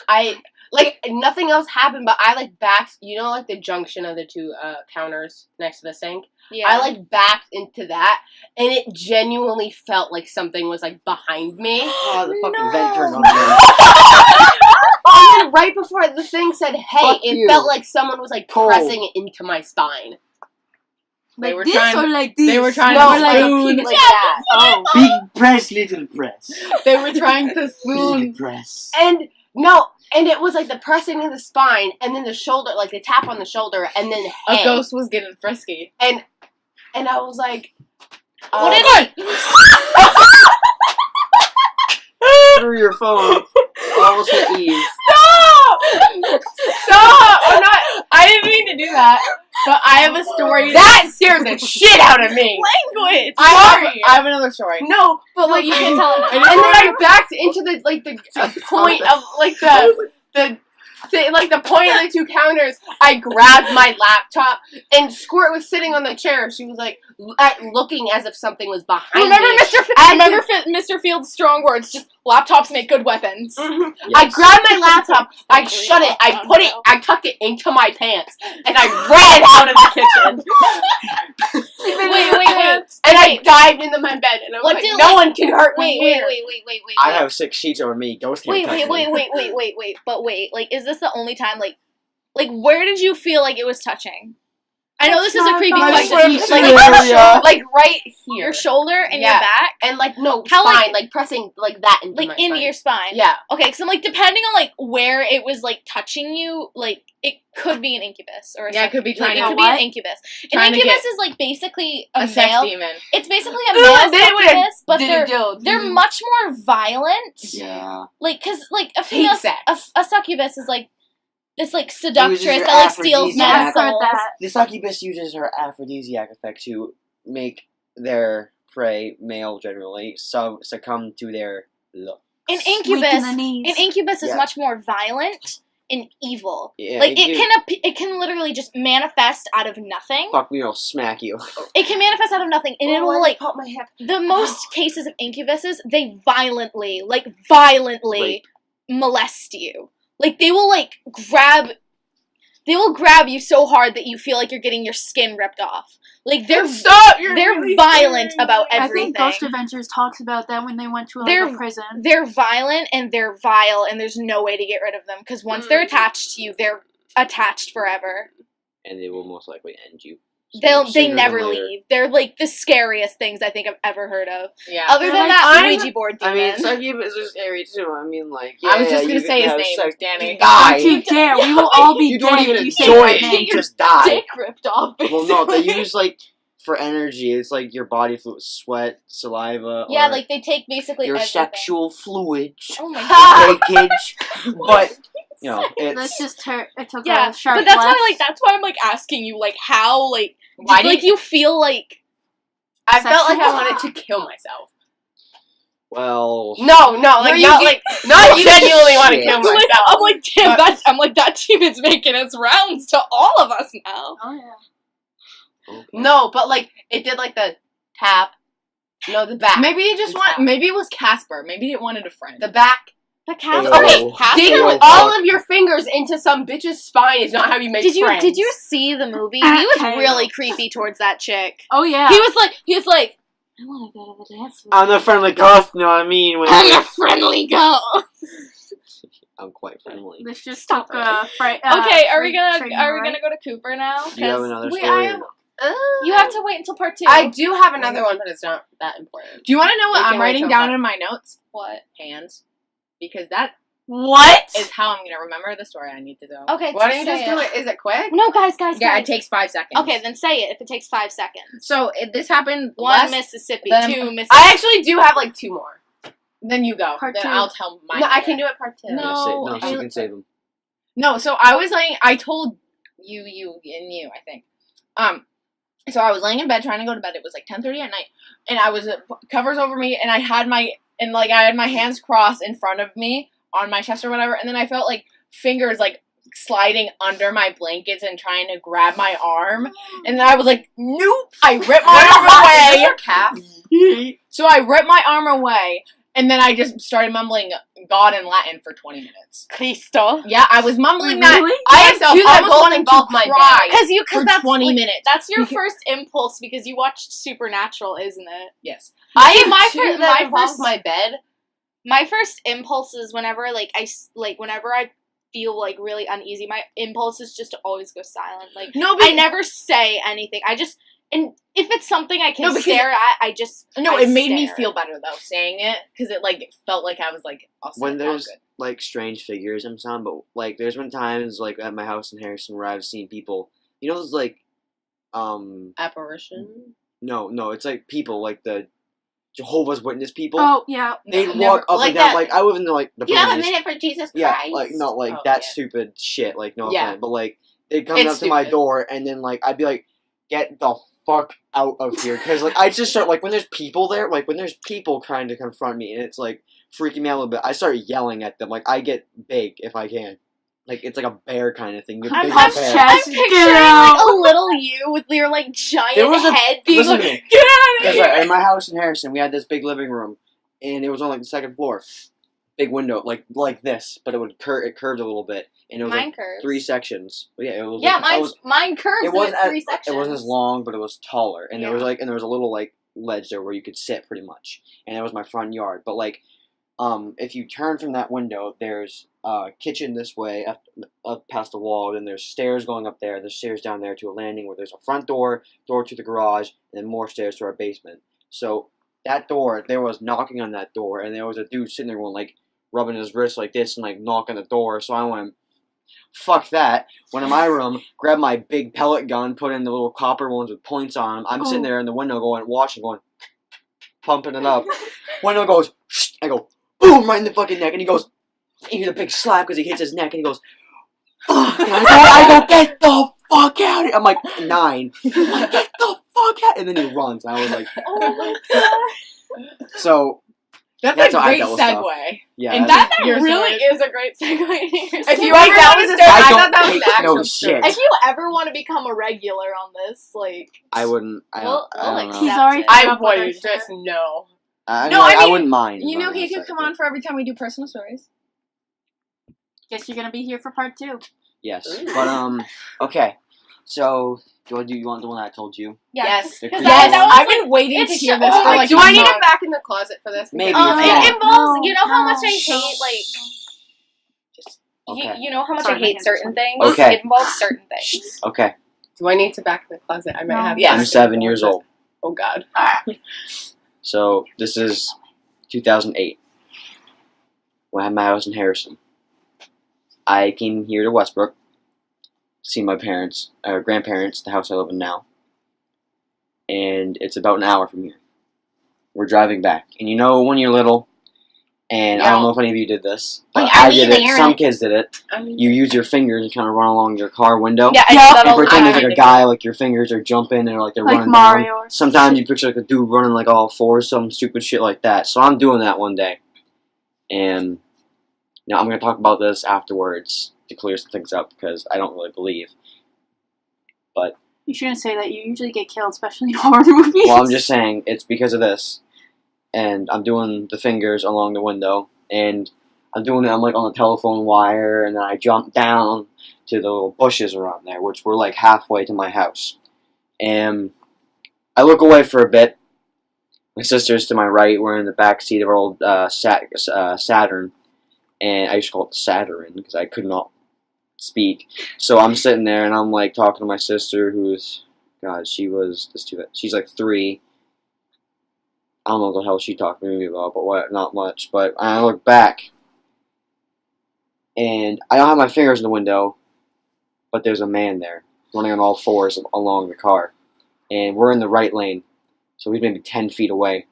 I like nothing else happened, but I like backed. You know, like the junction of the two counters next to the sink. Yeah. I like backed into that, and it genuinely felt like something was like behind me. Oh, the fucking No. vent turned on again. And then right before the thing said hey, Fuck it you. felt like someone was like Cold. pressing it into my spine. They Like were this trying- or like this? They were trying No, to like, spoon. like that. Oh. Big press, little press. They were trying to spoon. Big press. And no, and it was like the pressing of the spine, and then the shoulder, like the tap on the shoulder, and then A hey. ghost was getting frisky. And I was like, What did Through your phone. Almost hit Eve. Stop! I'm not. I didn't mean to do that. But I have a story. that scared the shit out of me. language? I have another story. No, but like you can tell it. And then I backed into the like the point of like the like the point of the two counters. I grabbed my laptop, and Squirt was sitting on the chair. She was like looking as if something was behind Remember, me. Mr. Field's strong words. Just laptops make good weapons. Mhm. Yes. I grabbed my laptop, I shut it, I put it, I tucked it into my pants, and I ran out of the kitchen. Wait. And I dived into my bed, and I was What like, did, no like- one can hurt me Wait. here. I have 6 sheets over me. Ghost can't touch me. Wait. But wait, like, is this the only time, like, where did you feel like it was touching? I know this is a creepy My question. swimsuit Like right here. Your shoulder and Yeah. your back? And like, no, How, spine, like- like pressing like that into Like, my into spine. your spine? Yeah. Okay, because I'm like, depending on, like, where it was, like, touching you, like, it could be an incubus. Or a Yeah, it could be like, trying it to- could be an incubus. An Trying to incubus get is, like, basically a a sex male. demon. It's basically a Ooh, male they would've succubus, but they're much more violent. Yeah. Like, because, like, a female, sex. a succubus is, like, this, like, seductress Uses your that, like, steals aphrodisiac. men's Yeah, I've heard souls. that. The succubus uses her aphrodisiac effect to make their prey, male generally, succumb to their look. An Weak in incubus, the knees. an incubus is Yeah. much more violent and evil. Yeah, Like, it can literally just manifest out of nothing. fuck me, I'll smack you. It can manifest out of nothing, and Oh, it'll, I like, popped my hip. the most cases of incubuses, they violently Rape. molest you. Like, they will grab you so hard that you feel like you're getting your skin ripped off. Like, they're Stop! You're they're really violent scaring about me. I everything. think Ghost Adventures talks about that when they went to They're- a prison. They're violent and they're vile, and there's no way to get rid of them, because once they're attached to you, they're attached forever. And they will most likely end you. They Sooner than never later. leave. They're, like, the scariest things I think I've ever heard of. Yeah. Other They're than like, that, I'm- Ouija board I demon. mean, succubus are scary too. I mean, like, I was yeah, just gonna you say can his have name, sex, Danny. you die. Don't you dare. We will all be You dead don't even if you say enjoy that it. name. You just die. dick ripped off. Well, no, they use like for energy. It's like your body fluid, sweat, saliva. Yeah, or like, they take basically your everything. sexual fluids, Oh my god. leakage. But you know, Let's it's just it took Yeah, a sharp but that's left. why, that's why I'm, like, asking you, like, how, like, Why like, did you feel like... I felt like I Sexual. wanted to kill myself. well. No, like you not get- like not genuinely want to Shit. kill I'm like, myself. I'm like, damn, that demon's making its rounds to all of us now. Oh yeah. Okay. No, but like it did like the tap. No, the back. Maybe it just The want. tap. Maybe it was Casper. Maybe it wanted a friend. The back. The cat. Ew. Okay, Casper? digging Ew. all of your fingers into some bitch's spine is not how you make friends. Did you see the movie? He was Okay. really creepy towards that chick. Oh yeah. He was like, I want to go to the dance floor. I'm the friendly ghost. You know what I mean? When I'm a friendly girl. I'm quite friendly. This just Stop took it. a Okay, are we gonna go to Cooper now? Do you have 'Cause another Wait, story? I have You have to wait until part 2. I do have another one, but it's not that important. Do you want to know what We can I'm wait writing till down part- in my notes? What? Hands. Because that What? is how I'm going to remember the story I need to do. Okay, Why don't you say just do it? Is it quick? No, guys. Yeah, it takes 5 seconds. Okay, then say it if it takes 5 seconds. So, this happened 1 last... Mississippi, then- 2 Mississippi. I actually do have like 2 more. Then you go. Part then 2. I'll tell my No, I can do it part 2. No. No, she can save them. No, so I was laying... I told you, I think. So I was laying in bed trying to go to bed. It was like 10:30 at night, and I was covers over me, and I had my hands crossed in front of me on my chest or whatever, and then I felt like fingers like sliding under my blankets and trying to grab my arm, and then I was like, nope! I ripped my arm away. Calf. So I ripped my arm away, and then I just started mumbling God in Latin for 20 minutes. Cristo. Yeah, I was mumbling Really? that. I I have myself two that almost both wanted involve to my cry Because for that's 20 like, minutes. That's your first impulse because you watched Supernatural, isn't it? Yes. I See, have my two fir- that my involve first- my bed. My first impulse is whenever whenever I feel like really uneasy, my impulse is just to always go silent. Like No, but I never say anything. And if it's something I can No, because- stare at, I it made me stare. feel better though saying it because it felt like I was like also When all there's good. like strange figures in town, but like there's been times like at my house in Harrison where I've seen people. You know, those like, Apparition. no, it's like people like the Jehovah's Witness people. Oh, yeah. They'd Never- walk up like and down that- like I live in the like the Bernese- minute for Jesus Yeah, like no, like Oh, that yeah. stupid shit. Like no Yeah. offense, but like they'd come It's up to my stupid. door and then like I'd be like, get the fuck out of here, because like I just start like when there's people there, like when there's people trying to confront me and it's like freaking me out a little bit. I start yelling at them. Like I get big if I can. Like it's like a bear kind of thing. You're I'm big half as a bear. chest. I'm Get picturing out. like a little you with your like giant There was a- head being listen like, to me. get out of Because here. in my house in Harrison, we had this big living room, and it was on like the second floor, big window, like this, but it curved a little bit, and it was Mine like curves. 3 sections. But yeah, it was. Yeah, like, mine curves. It and wasn't it's 3 sections. It wasn't as long, but it was taller, and there was Yeah. like, and there was a little like ledge there where you could sit pretty much, and it was my front yard. But like, if you turn from that window, there's kitchen this way up past the wall, then there's stairs going up there. There's stairs down there to a landing where there's a front door to the garage, and then more stairs to our basement. So that door, there was knocking on that door, and there was a dude sitting there going like rubbing his wrist like this and like knocking the door. So I went, fuck that. Went in my room, grabbed my big pellet gun, put in the little copper ones with points on them. I'm sitting there in the window watching, pumping it up. Window goes, shh, I go, boom, right in the fucking neck, and he goes, you hear the big slap because he hits his neck, and he goes, fuck, and I go, get the fuck out of here. I'm like, 9. I'm like, get the fuck out, and then he runs, and I was like, Oh my god. so, That's That's a how I great dealt with stuff. segue. yeah. And that's- That Your really story. is a great segue to your If story. you ever that want was to a start, story. I I don't thought that was take the actual no story. shit. If you ever want to become a regular on this, like, I wouldn't, I We'll don't know. accept He's already it. come I up with our would shit. just no. I No, I mean, wouldn't mind. You know running he a could second. come on for every time we do personal stories. Guess you're gonna be here for part 2. Yes, Ooh. but okay. So, you want the one that I told you? Yes. The Because creepy Yes, that one? was I've been waiting to it's hear so- this oh for my like Do a I need month. it back in the closet for this? Maybe Because- if you want. it involves, you know how No, much I hate, no. like, Okay. you know how much Sorry, I my hate hands certain are- things? Okay. It involves certain things. Okay. Do I need to back in the closet? I might No. have. Yes. I'm 7 years old. Oh God. So this is 2008. When I had my house in Harrison. I came here to Westbrook, see my grandparents, the house I live in now, and it's about an hour from here. We're driving back, and you know when you're little, and I don't know if any of you did this, but Like, are I we did it. there? Some kids did it. I mean, You use your fingers and kind of run along your car window. Yeah, I Yeah. do that And all the pretend time. there's like a guy, like your fingers are jumping and like they're Like running Mario down. or Sometimes you picture like a dude running like all fours, some stupid shit like that. So I'm doing that one day, and I'm gonna talk about this afterwards to clear some things up because I don't really believe. You shouldn't say that. You usually get killed, especially in horror movies. Well, I'm just saying it's because of this, and I'm doing the fingers along the window, and I'm doing it. I'm like on the telephone wire, and then I jump down to the little bushes around there, which were like halfway to my house, and I look away for a bit. My sister's to my right. We're in the back seat of our old Saturn, and I used to call it Saturn because I could not speak. So I'm sitting there and I'm like talking to my sister who's God, she's like 3. I don't know what the hell she talked to me about, but what? Not much. But I look back, and I don't have my fingers in the window, but there's a man there running on all 4s along the car, and we're in the right lane, so he's maybe 10 feet away,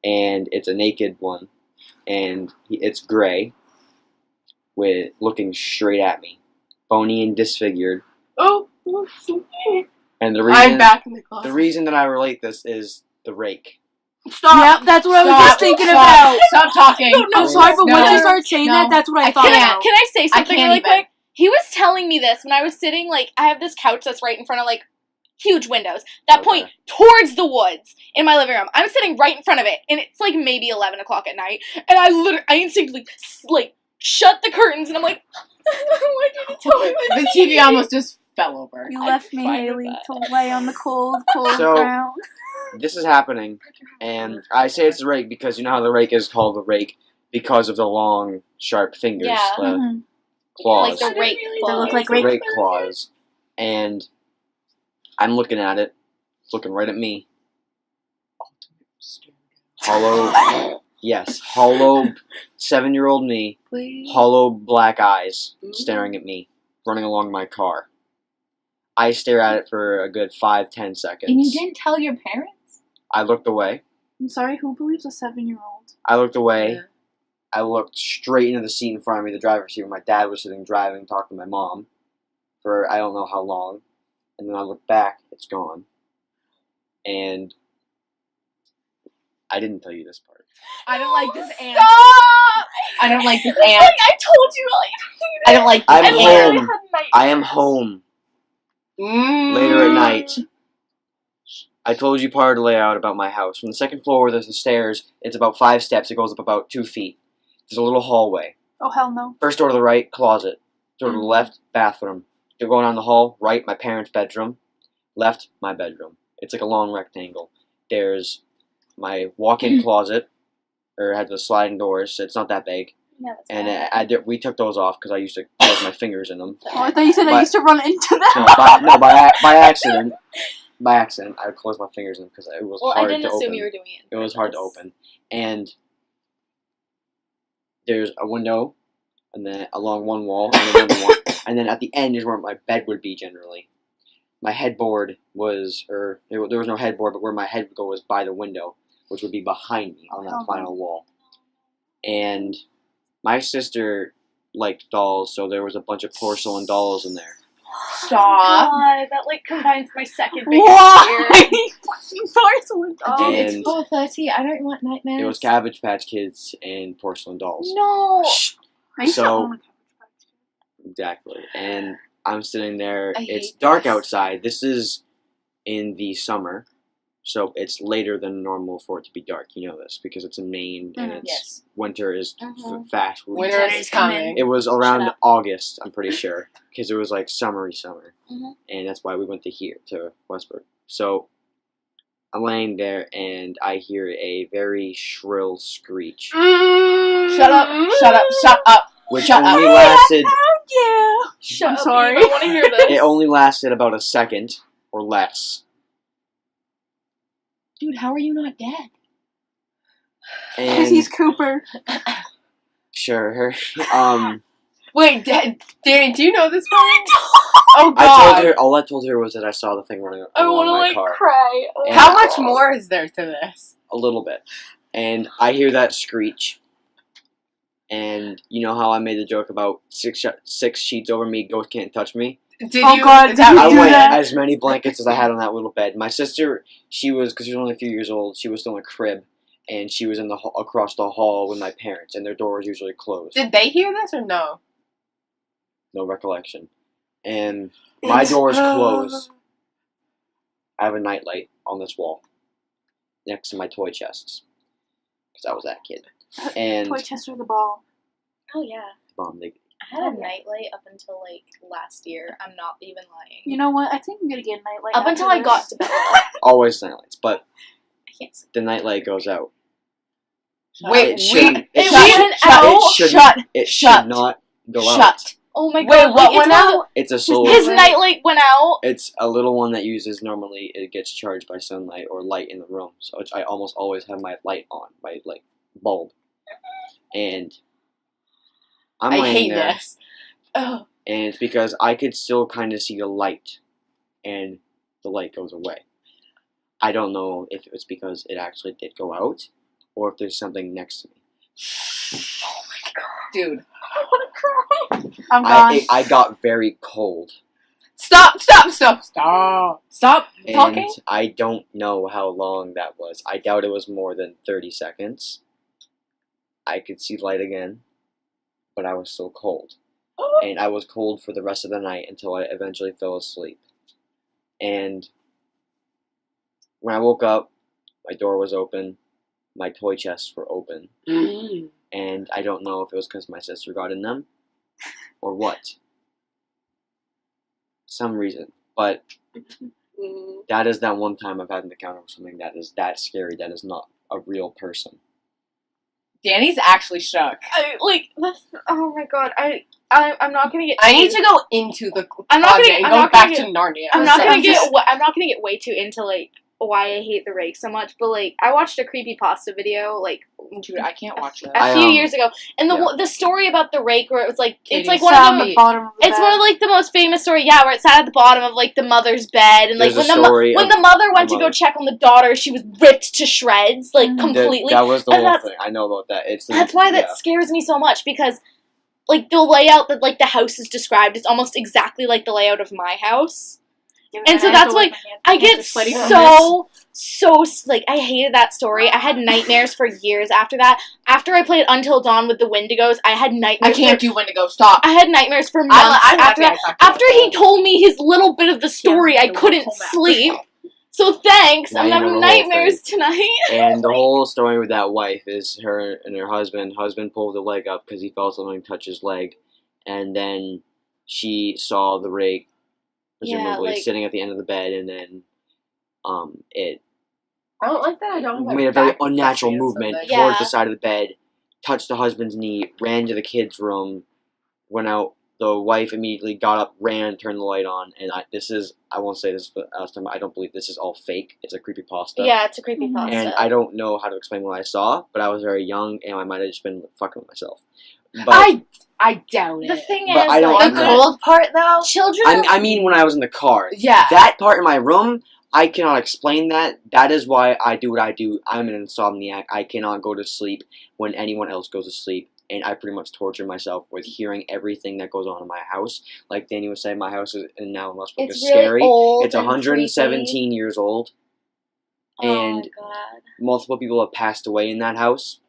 and it's a naked one, and it's gray, with looking straight at me, bony and disfigured. Oh, And the reason I'm back in the closet. the reason that I relate this is the rake. Stop. Yep, that's what I was just thinking about. Stop talking. I'm sorry, but No. once you started saying No. that, that's what I I thought can't. about. Can I say something can't really even. quick? He was telling me this when I was sitting, like, I have this couch that's right in front of, like, huge windows that point towards the woods in my living room. I'm sitting right in front of it, and it's, like, maybe 11 o'clock at night, and I instinctively, like, shut the curtains, and I'm like, why did you tell me The TV almost just fell over. You I'm left me, fine with Haley, that. to lay on the cold So- ground. This is happening, and I say it's the rake because you know how the rake is called the rake because of the long, sharp fingers, Yeah. the Mhm. claws, Like the rake They look like the rake. rake claws. And I'm looking at it, it's looking right at me. Hollow, yes, hollow 7-year-old me, hollow black eyes staring at me, running along my car. I stare at it for a good 5-10 seconds. And you didn't tell your parents? I looked away. I'm sorry, who believes a 7-year-old? I looked away. Yeah. I looked straight into the seat in front of me, the driver's seat, where my dad was sitting driving, talking to my mom for I don't know how long. And then I looked back, it's gone. And I didn't tell you this part. I don't like this ant. Stop! I don't like this It's ant. like I told you, like, I don't like this I'm I ant. literally home. had nightmares. I am home later at night. I told you part of the layout about my house. From the second floor where there's the stairs, it's about 5 steps. It goes up about 2 feet. There's a little hallway. Oh, hell no. First door to the right, closet. Door to the left, bathroom. You're going down the hall, right, my parents' bedroom. Left, my bedroom. It's like a long rectangle. There's my walk-in closet, or it has the sliding doors. It's not that big. No, it's And not. we took those off because I used to close my fingers in them. Oh, I thought you said I But- used to run into No, that. by accident. By accident, I closed my fingers in because it was Well, hard I didn't to assume open. you were doing it. It was hard to open. And there's a window, and then along one wall, and another one, and then at the end is where my bed would be generally. My headboard was, there was no headboard, but where my head would go was by the window, which would be behind me on that Oh. final wall. And my sister liked dolls, so there was a bunch of porcelain dolls in there. Stop. God, that like combines my second biggest fear. Why? Porcelain doll. Dude, And- it's 4:30. I don't want nightmares. It was Cabbage Patch Kids and porcelain dolls. No. I used to So- own a Cabbage Patch Kid. Exactly. And I'm sitting there. I It's hate dark this. outside. This is in the summer, so it's later than normal for it to be dark. You know this because it's in Maine and it's Yes. winter is Mhm. fast. Winter is coming. It was Shut around up. August, I'm pretty sure, because it was like summery summer, Mhm. and that's why we went to Westbrook. So I'm laying there and I hear a very shrill screech, Shut up. Shut up. Shut up. which Shut only up. lasted. Yeah. Shut I'm up, sorry. Eve, I want to hear this. It only lasted about a second or less. Dude, how are you not dead? Because And he's Cooper. sure, Wait, Danny, do you know this part? Oh I God! told her all I told her was that I saw the thing running I along want to my like car. cry. And How much more is there to this? A little bit, and I hear that screech, and you know how I made the joke about six sheets over me, ghost can't touch me. Did Oh, you? God, is that did I what you you went do did? that? as many blankets as I had on that little bed. My sister, because she was only a few years old, she was still in a crib, and she was in the across the hall with my parents, and their door was usually closed. Did they hear this or no? No recollection. And my door is closed. I have a nightlight on this wall next to my toy chests because I was that kid. And Toy Chester the ball. Oh yeah. I had a nightlight up until like last year. I'm not even lying. You know what? I think I'm gonna get a nightlight. Up after until I this. got to bed. always nightlights, but I can't sleep. the nightlight goes out. Wait, It shouldn't. It shouldn't- went out. It shouldn't. Shut. It Shut. should not go out. Shut. Oh my Wait, god! what it's went one of out? It's a the- solar. His nightlight went out. It's a little one that uses normally. It gets charged by sunlight or light in the room, so I almost always have my light on, my like bulb, and I'm I laying hate there, this. Oh. and it's because I could still kind of see the light, and the light goes away. I don't know if it was because it actually did go out, or if there's something next to me. Dude. I want to cry. I'm gone. I got very cold. Stop And talking. I don't know how long that was. I doubt it was more than 30 seconds. I could see light again, but I was still cold. And I was cold for the rest of the night until I eventually fell asleep. And when I woke up, my door was open, my toy chests were open, and I don't know if it was because my sister got in them or what. Some reason. But that is that one time I've had an encounter with something that is that scary, that is not a real person. Danny's actually shook. Oh my god! I'm not gonna get. I need to go into the I'm not closet gonna- and I'm go not back gonna to Narnia. I'm not gonna Just- get way too into like why I hate the rake so much, but like I watched a creepypasta video like Dude, I can't watch that. a few I, years ago, and yeah. the story about the rake where it was like it's Katie, like one Sat of on the the bottom of the it's bed. one of like the most famous story, yeah, where it sat at the bottom of like the mother's bed, and like There's when a story when of the mother went the to go mother. check on the daughter, she was ripped to shreds, like Mhm. completely. That was the And whole that's- thing. I know about that. That's why that scares me so much, because like the layout that like the house is described is almost exactly like the layout of my house. Give and me so a that's hand, like, my hand- I hands get are sweaty from so like I hated that story. I had nightmares for years after that. After I played Until Dawn with the Wendigos, I had I nightmares. can't do Wendigo. Stop. I had nightmares for months I'm after happy that. I talked to After you he about told me his little bit of the story, I Yeah, couldn't we'll come back. sleep. So thanks. Now I'm you know having the whole nightmares tonight. And the whole story with that wife is her and her husband. Husband pulled the leg up because he felt something touch his leg, and then she saw the rake, presumably like- sitting at the end of the bed, and then it I don't like that. I don't like made a very back unnatural pressure or movement something. Yeah. towards the side of the bed, touched the husband's knee, ran to the kids' room, went out. The wife immediately got up, ran, turned the light on, and I won't say this for the last time, I don't believe this is all fake. It's a creepypasta. Yeah, it's a creepypasta. And I don't know how to explain what I saw, but I was very young, and I might have just been fucking with myself. But I doubt the it. thing But is, I don't like, The cold part though. children. I mean, when I was in the car, Yeah. that part in my room, I cannot explain that. That is why I do what I do. I'm an insomniac. I cannot go to sleep when anyone else goes to sleep. And I pretty much torture myself with hearing everything that goes on in my house. Like Danny was saying, my house is, and now Westbrook it's is really scary. old. It's and 117 years old. creepy. and Oh my god. multiple people have passed away in that house.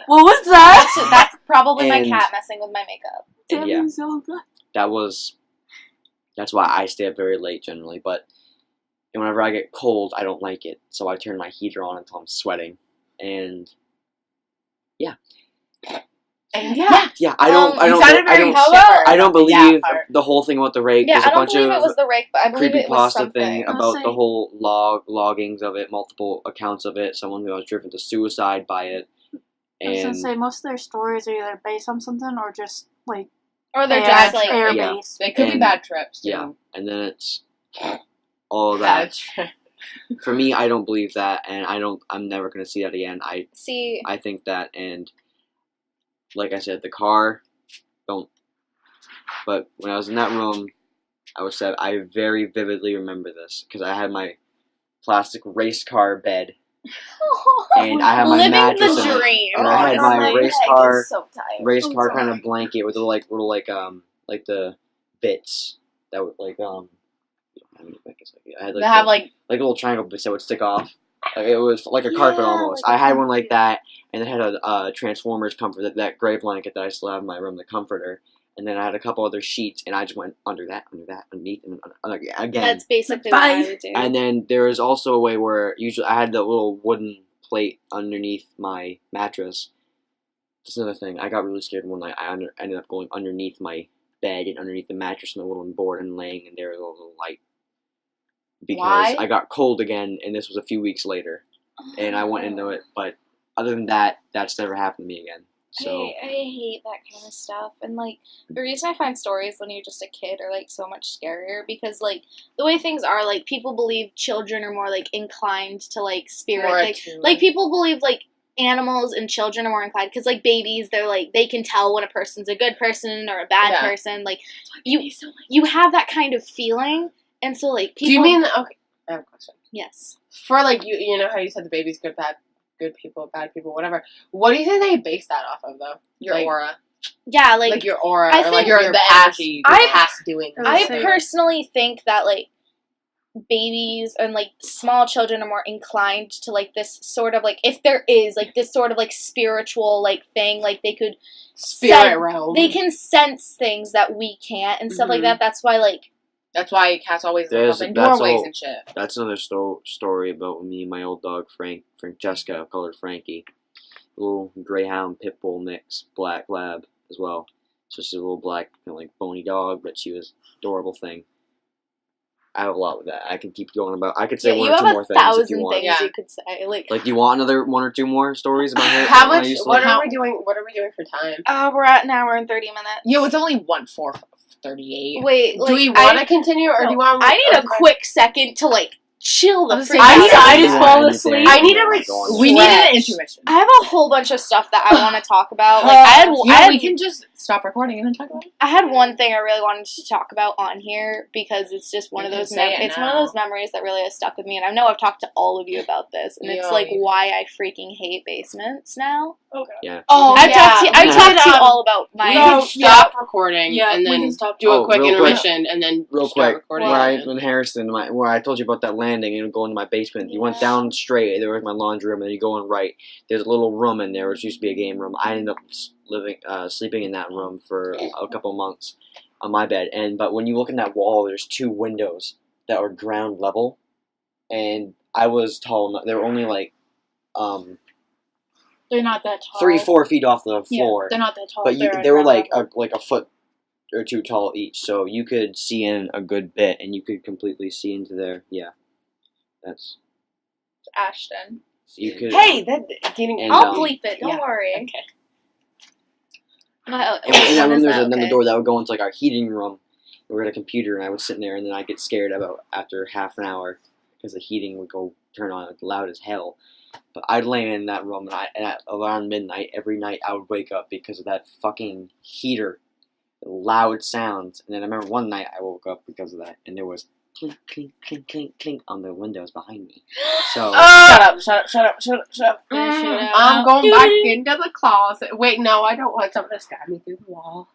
What was that? That's probably my And- cat messing with my makeup. And yeah, that's why I stay up very late generally. But whenever I get cold, I don't like it, so I turn my heater on until I'm sweating. And And yeah. yeah, I don't You sounded very chipper I don't about the yeah believe part. the whole thing about the rake. Yeah, There's I a don't bunch believe of it was the rake, but I believe it was creepypasta something. thing I'll about say- the whole loggings of it, multiple accounts of it, someone who was driven to suicide by it. I was gonna And say most of their stories are either based on something or just like Or they're air, just like air Yeah. based. They could be And- bad trips, too. yeah, and then it's all of Bad that. trips. For me, I don't believe that, and I'm never gonna see that again. see. I think that, and like I said, the car, don't. But when I was in that room, I was said I very vividly remember this because I had my plastic race car bed, and I had my Living mattress the in it, dream. and I had Oh, my race leg car, is so tired. race I'm car sorry. kind of blanket with like the bits that would like I had They have, like, like little triangle bits that would stick off. Like, it was like a carpet Yeah, almost. like I had a- one like that, and it had a Transformers comfort, that gray blanket that I still have in my room, the comforter. And then I had a couple other sheets, and I just went under that, underneath, and again. That's basically what I would do. And then there is also a way where usually I had the little wooden plate underneath my mattress. Just another thing, I got really scared one night. I ended up going underneath my bed and underneath the mattress and the wooden board and laying in there with a little light. Because Why? I got cold again, and this was a few weeks later. And I went into it, but other than that, that's never happened to me again. So I hate that kind of stuff. And, like, the reason I find stories when you're just a kid are, like, so much scarier because, like, the way things are, like, people believe children are more, like, inclined to, like, spirit. More Like, attuned. like, people believe, like, animals and children are more inclined because, like, babies, they're, like, they can tell when a person's a good person or a bad Yeah. person. Like, you have that kind of feeling. And so, like, people... Do you mean, okay, I have a question. Yes. For, like, you know how you said the baby's good, people, bad people, whatever. What do you think they base that off of, though? Your Like- aura. Yeah, Like your aura, I or like think your your past, energy. your I- past doing. I Same. personally think that, like, babies and, like, small children are more inclined to, like, this sort of, like, if there is, like, this sort of, like, spiritual, like, thing, like, they could Spirit realm. they can sense things that we can't and stuff like Mhm. that. That's why, like, That's why cats always live There's- up in that's doorways all- and shit. that's another story about me and my old dog Francesca. I call her Frankie. Little greyhound pit bull mix, black lab as well. So she's a little black, like bony dog, but she was an adorable thing. I have a lot with that. I can keep going about. I could say yeah, one you or two have more a things if you thousand want. things Yeah. you could say. Like, Like, do you want another one or two more stories about her? How when I much? used to What live? are we doing? What are we doing for time? we're at an hour and 30 minutes. Yo, it's only 1:38. Wait, like, Do we want to continue, or do you want? I need a quick second to, like, chill the freak I out. need to- I just fall asleep. I need to like. We need an intermission. I have a whole bunch of stuff that I want to talk about. Like, we can just stop recording and then talk about it. I had one thing I really wanted to talk about on here because it's just one You of can those say it it's one of now. those memories that really has stuck with me, and I know I've talked to all of you about this, and it's Yeah. like why I freaking hate basements now. Oh, I've talked to you all about We my can stop recording Yeah, and we then can stop. do a Oh, quick real quick. intermission and then Real start quick, recording. where I again. in Harrison, where I told you about that landing and going to my basement. You went Yeah. down straight. There was my laundry room, and then you go in right. There's a little room in there, which used to be a game room. I ended up sleeping in that room for a couple months on my bed. But when you look in that wall, there's two windows that are ground level, and I was tall enough. They were only like They're not that tall. 3-4 feet off the Yeah, floor. they're not that tall. But They're they were ground like a foot or two tall each, so you could see in a good bit, and you could completely see into there. Yeah, that's Ashton. you could. Hey, that getting. And, I'll um, bleep it. Don't yeah. worry. Okay. in that room, there's another door that would go into like our heating room. We had a computer, and I would sit in there, and then I'd get scared about after half an hour because the heating would go turn on loud as hell. But I'd lay in that room, and at around midnight every night, I would wake up because of that fucking heater, the loud sounds. And then I remember one night I woke up because of that, and there was clink, clink, clink, clink, clink on the windows behind me. So Shut up. I'm going back into the closet. Wait, no, I don't want someone to stab me through the wall.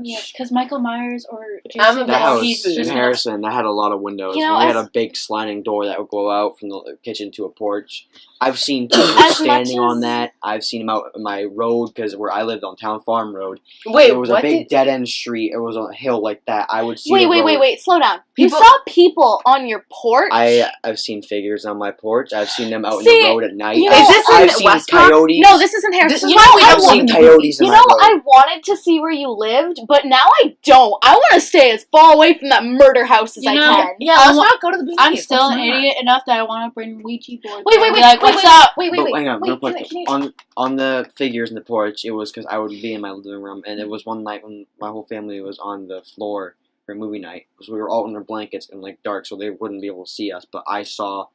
Yeah, because Michael Myers or I'm Jason a that house he's in just- Harrison, that had a lot of windows. You know, we had as- a big sliding door that would go out from the kitchen to a porch. I've seen people As standing much on as- that. I've seen them out on my road because where I lived on Town Farm Road. Wait, There was a what big did? dead end street. It was on a hill like that. I would see. Wait, the wait, road. wait, wait. Slow down. People- You saw people on your porch? I've seen figures on my porch. I've seen them out in See, the road at night. you know- Is this in I've seen West Rock? coyotes. No, this isn't Harrison. This is You why know, we I I've don't wa- seen coyotes in You my know, road. I wanted to see where you lived, but now I don't. I want to stay as far away from that murder house as You I know, can. Yeah, let's not go to the beach. I'm still Let's an not. idiot enough that I want to bring Ouija boards. Wait, and wait, be wait, like, wait, what's wait, up? Wait, But wait, wait. hang on, wait, real quick. can I- On the figures in the porch, it was because I would be in my living room, and it was one night when my whole family was on the floor for movie night. Because we were all in our blankets and like dark, so they wouldn't be able to see us. But I saw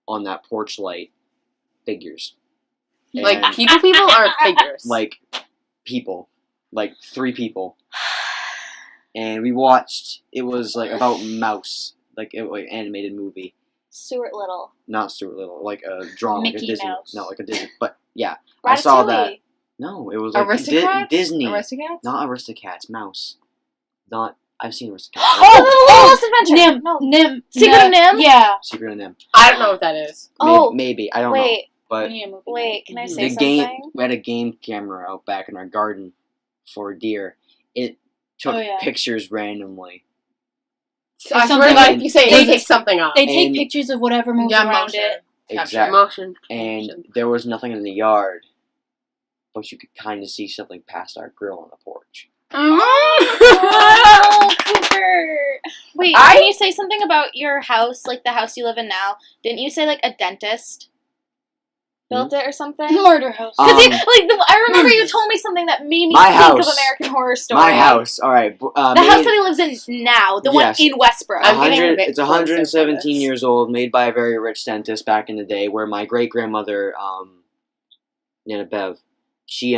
on that porch light figures, Like And, people are figures. like people, like 3 people, and we watched. It was like about Mouse, like animated movie. Stuart Little. Not Stuart Little, like a drawn, like a Mickey Disney, Mouse. no, like a Disney. But yeah, I saw that. Ratatouille. No, it was like Aristocats? Disney, Aristocats? not Aristocats, Mouse. Not I've seen Aristocats. Oh, Littlest Adventure. Nim. No. Nim. Secret of Nim? Yeah. Secret of Nim. I don't know what that is. Oh, Maybe I don't know, wait, but We need a movie wait. Can I say the something? game we had a game camera out back in our garden for deer. It took Oh, yeah. pictures randomly. I something swear to God, like- if you say they- it, take something off. They take And- pictures of whatever moves Yeah, around motion. it. Capture Exactly. motion. And there was nothing in the yard, but you could kind of see something past our grill on the porch. Oh, Cooper. Wait, can you say something about your house, like the house you live in now? Didn't you say like a dentist? built it or something? Murder house. Because I remember you told me something that made me My think house. of American Horror Story. My house. All right. The house that he lives in now, the Yes. one in Westbrook. I'm getting a bit It's closer for 117 this. years old, made by a very rich dentist back in the day. Where my great grandmother, Nana Bev, she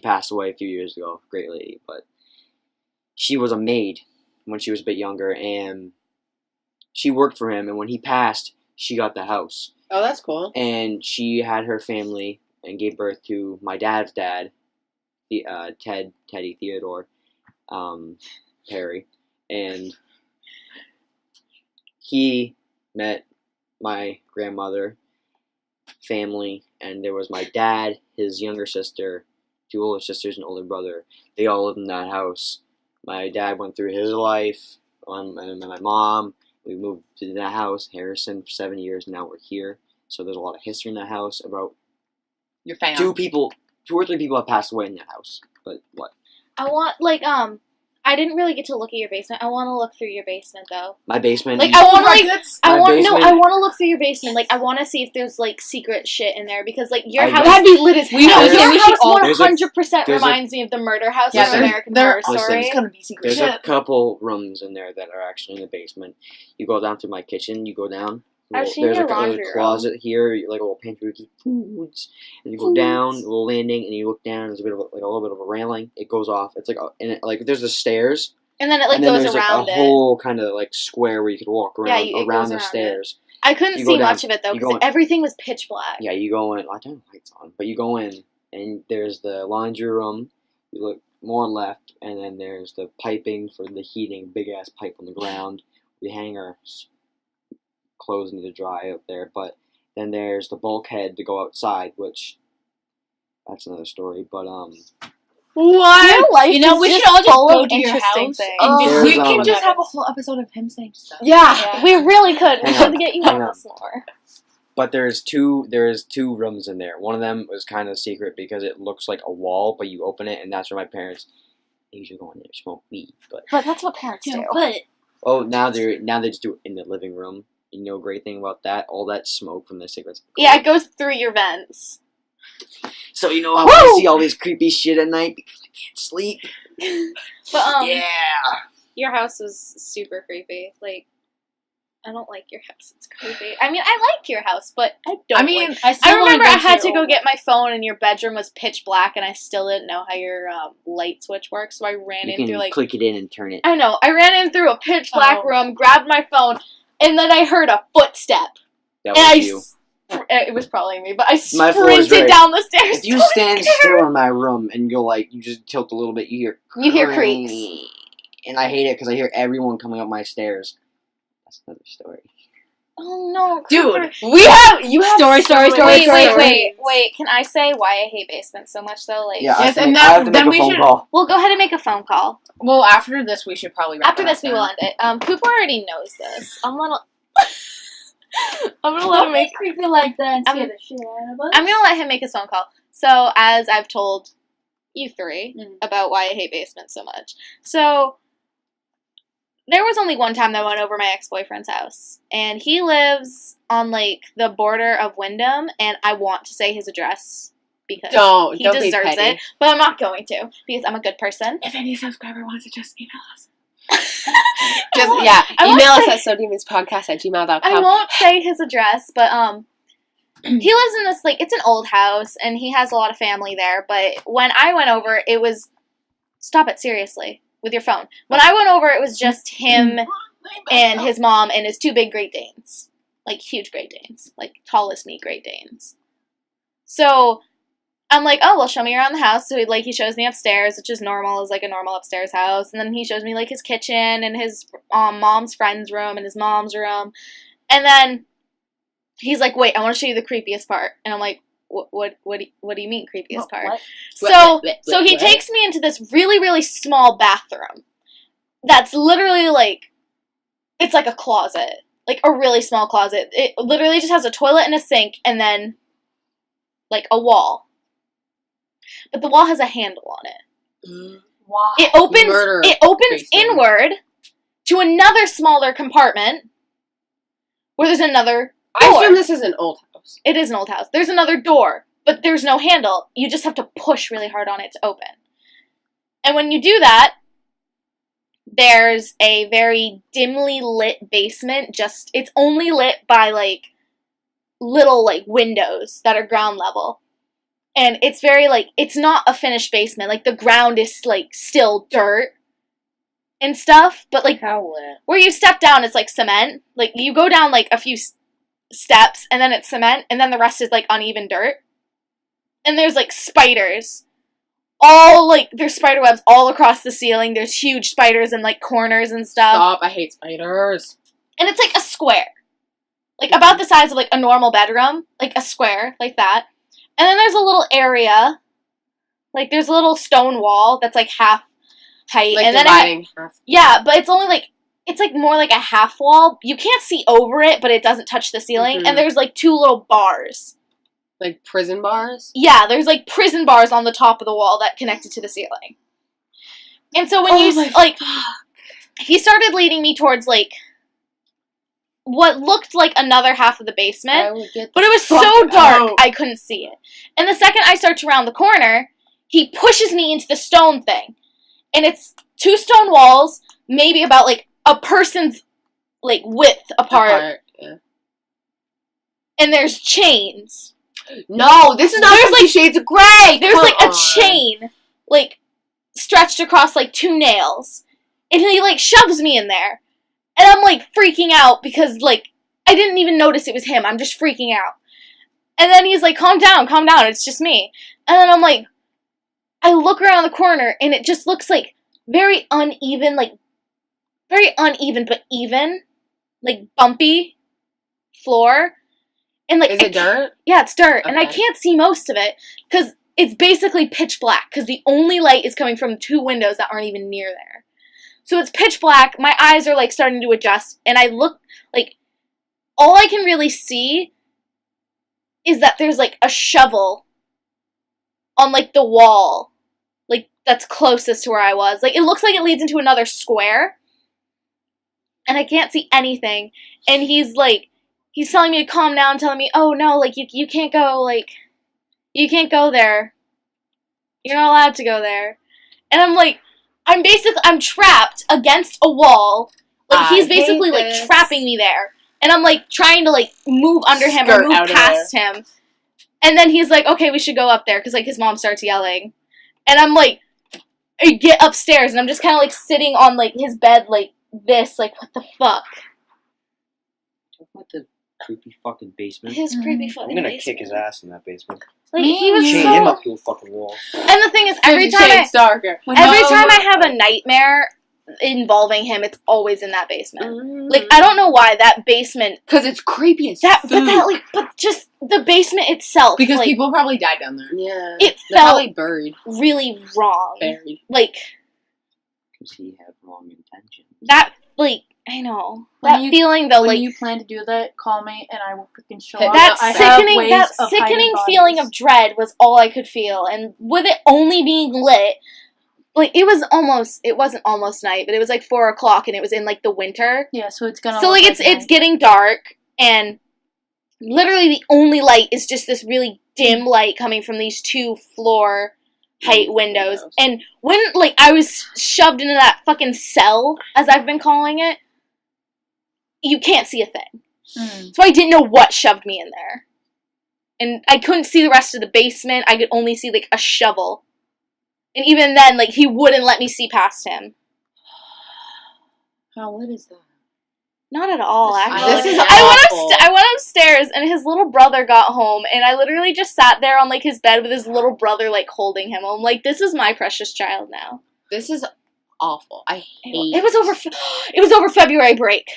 passed away a few years ago. Great lady, but she was a maid when she was a bit younger, and she worked for him. And when he passed, she got the house. Oh, that's cool. And she had her family and gave birth to my dad's dad, Teddy Theodore Perry, and he met my grandmother, family, and there was my dad, his younger sister, 2 older sisters, and older brother. They all lived in that house. My dad went through his life, and my mom. We moved to that house, Harrison, for 7 years. Now we're here. So there's a lot of history in that house about Your fam. 2 or 3 people have passed away in that house. But what? I want, I didn't really get to look at your basement. I want to look through your basement, though. My basement. I want My basement- I want to look through your basement. I want to see if there's, secret shit in there. Because, your I- house... That'd be lit as hell. We know, your we should house all- 100% there's a- reminds me of the murder house Yeah, from American there- Horror Story. listen, gonna be secret There's shit. a couple rooms in there that are actually in the basement. You go down through my kitchen. You go down. I've seen There's your there's laundry a room. closet here, like a little pantry to keep foods. And you go down, a little landing, and you look down. There's a little bit of a railing. It goes off. It's there's the stairs. And then it, and then goes there's around a it. whole kind of square where you could walk Yeah, around it goes around the around it. stairs. I couldn't You go see down- much of it, though, you because go in- everything was pitch black. Yeah, you go in. I don't have lights on, but you go in, and there's the laundry room. You look more left, and then there's the piping for the heating, big ass pipe on the ground. We hang our clothes need to dry up there, but then there's the bulkhead to go outside, which that's another story. But What? Your life You know, is we just should all just full go of to your interesting house things. and just There's, We can just have a whole episode of him saying stuff. Yeah, we really could. We Hang on, should get you hang on on. this more. But there's two rooms in there. One of them was kind of secret because it looks like a wall, but you open it, and that's where my parents usually go in there and smoke weed. But But that's what parents do. But now they just do it in the living room. You know, great thing about that, all that smoke from the cigarettes. Yeah, it goes through your vents. So you know how I see all this creepy shit at night because I can't sleep. But Yeah. your house was super creepy. I don't like your house. It's creepy. I mean, I like your house, but I don't. I mean, like- I, still I wanna remember go I had to your go old get my phone, and your bedroom was pitch black, and I still didn't know how your light switch works. So I ran You in can through click it in and turn it. I know. I ran in through a pitch black Oh. room, grabbed my phone, and then I heard a footstep. That And was you. It was probably me, but I My floor is sprinted very- down the stairs. If you so stand scared. still in my room and go you just tilt a little bit, you hear creaks. and I hate it because I hear everyone coming up my stairs. That's another story. Oh no, dude, Cooper. you have Story. Wait. Can I say why I hate basements so much though? Yeah, Yes, I and have to then make we a phone should- call. Well, go ahead and make a phone call. Well, after this, we should probably wrap After it up this, we then. will end it. Cooper already knows this. I'm gonna let him make. creepy like that and I'm- scare the shit out of us. I'm gonna let him make his phone call. So, as I've told you three Mm. about why I hate basements so much. So, there was only one time that I went over my ex-boyfriend's house. And he lives on, the border of Wyndham. And I want to say his address because Don't he be deserves petty. it. But I'm not going to because I'm a good person. If any subscriber wants to just email us. I won't- Yeah, I won't email us say- at sodemonspodcast@gmail.com. I won't say his address, but he lives in this it's an old house and he has a lot of family there, but when I went over it was stop it seriously with your phone. When I went over it was just him and his mom and his 2 big Great Danes. Huge Great Danes. Tall as me Great Danes. So I'm like, oh, well, show me around the house. So he shows me upstairs, which is normal, is a normal upstairs house. And then he shows me his kitchen and his mom's friend's room and his mom's room. And then he's like, wait, I want to show you the creepiest part. And I'm like, what do you mean creepiest part? What? So he takes me into this really, really small bathroom. That's literally it's like a closet. A really small closet. It literally just has a toilet and a sink and then a wall. But the wall has a handle on it. Why? It opens Murder opens Jason. inward to another smaller compartment where there's another I door. assume this is an old house. house. It is an old house. There's another door, but there's no handle. You just have to push really hard on it to open. And when you do that, there's a very dimly lit basement. It's only lit by, like, little, like, windows that are ground level. And it's very, like, it's not a finished basement. Like, the ground is, like, still dirt and stuff. But, like, How lit? where you step down, it's, like, cement. Like, you go down, like, a few steps, and then it's cement, and then the rest is, like, uneven dirt. And there's, like, spiders. All, like, there's spider webs all across the ceiling. There's huge spiders in, like, corners and stuff. Stop, I hate spiders. And it's, like, a square. Like, about the size of, like, a normal bedroom. Like, a square, like that. And then there's a little area. Like, there's a little stone wall that's, like, half height. Like, and then dividing half. yeah, but it's only, like, it's, like, more like a half wall. You can't see over it, but it doesn't touch the ceiling. Mhm. And there's, like, 2 little bars. Like, prison bars? Yeah, there's, like, prison bars on the top of the wall that connected to the ceiling. And so when he started leading me towards, like, what looked like another half of the basement, but it was so dark, I couldn't see it. And the second I start to round the corner, he pushes me into the stone thing. And it's 2 stone walls, maybe about, like, a person's, like, width apart. Yeah. And there's chains. No, this is not There's, 50 like, Shades of Grey! There's, Come like, a on. chain, like, stretched across, like, 2 nails. And he, like, shoves me in there. And I'm, like, freaking out because, like, I didn't even notice it was him. I'm just freaking out. And then he's like, calm down, it's just me. And then I'm like, I look around the corner, and it just looks, like, very uneven but even. Like, bumpy floor. And, like, Is it dirt? Yeah, it's dirt. And I Okay. can't see most of it because it's basically pitch black because the only light is coming from 2 windows that aren't even near there. So it's pitch black, my eyes are, like, starting to adjust, and I look, like, all I can really see is that there's, like, a shovel on, like, the wall, like, that's closest to where I was. Like, it looks like it leads into another square, and I can't see anything, and he's telling me to calm down, telling me, oh, no, like, you can't go, like, you can't go there. You're not allowed to go there. And I'm like, I'm trapped against a wall. Like, he's basically, like, trapping me there. And I'm, like, trying to, like, move under him or move past him. And then he's like, okay, we should go up there. Because, like, his mom starts yelling. And I'm, like, I get upstairs. And I'm just kind of, like, sitting on, like, his bed, like, this. Like, what the fuck? What the creepy fucking basement? His creepy fucking I'm gonna basement. kick his ass in that basement. Like, he was Chain him up to a fucking wall. And the thing is, every 50 time Shades darker. I have a nightmare involving him, it's always in that basement. Like, I don't know why that basement. Because it's creepy as But just the basement itself. Because like, people probably died down there. Yeah. It They're felt probably buried. really wrong. Buried. Like, Because he had wrong intentions. that, like, I know. When That you- feeling, though, When like, you plan to do that, call me and I will freaking show That up. that I have sickening, ways that of hiding sickening bodies. feeling of dread was all I could feel. And with it only being lit, like, it wasn't almost night, but it was like 4 o'clock and it was in, like, the winter. Yeah, so it's gonna. So, look like, it's night. getting dark, and literally the only light is just this really dim light coming from these 2 floor height windows. And when, like, I was shoved into that fucking cell, as I've been calling it, you can't see a thing. So I didn't know what shoved me in there. And I couldn't see the rest of the basement. I could only see, like, a shovel. And even then, like, he wouldn't let me see past him. How lit is that? Not at all, actually. This is I went upstairs, and his little brother got home, and I literally just sat there on, like, his bed with his little brother, like, holding him. I'm like, this is my precious child now. This is awful. I hate It was over February break.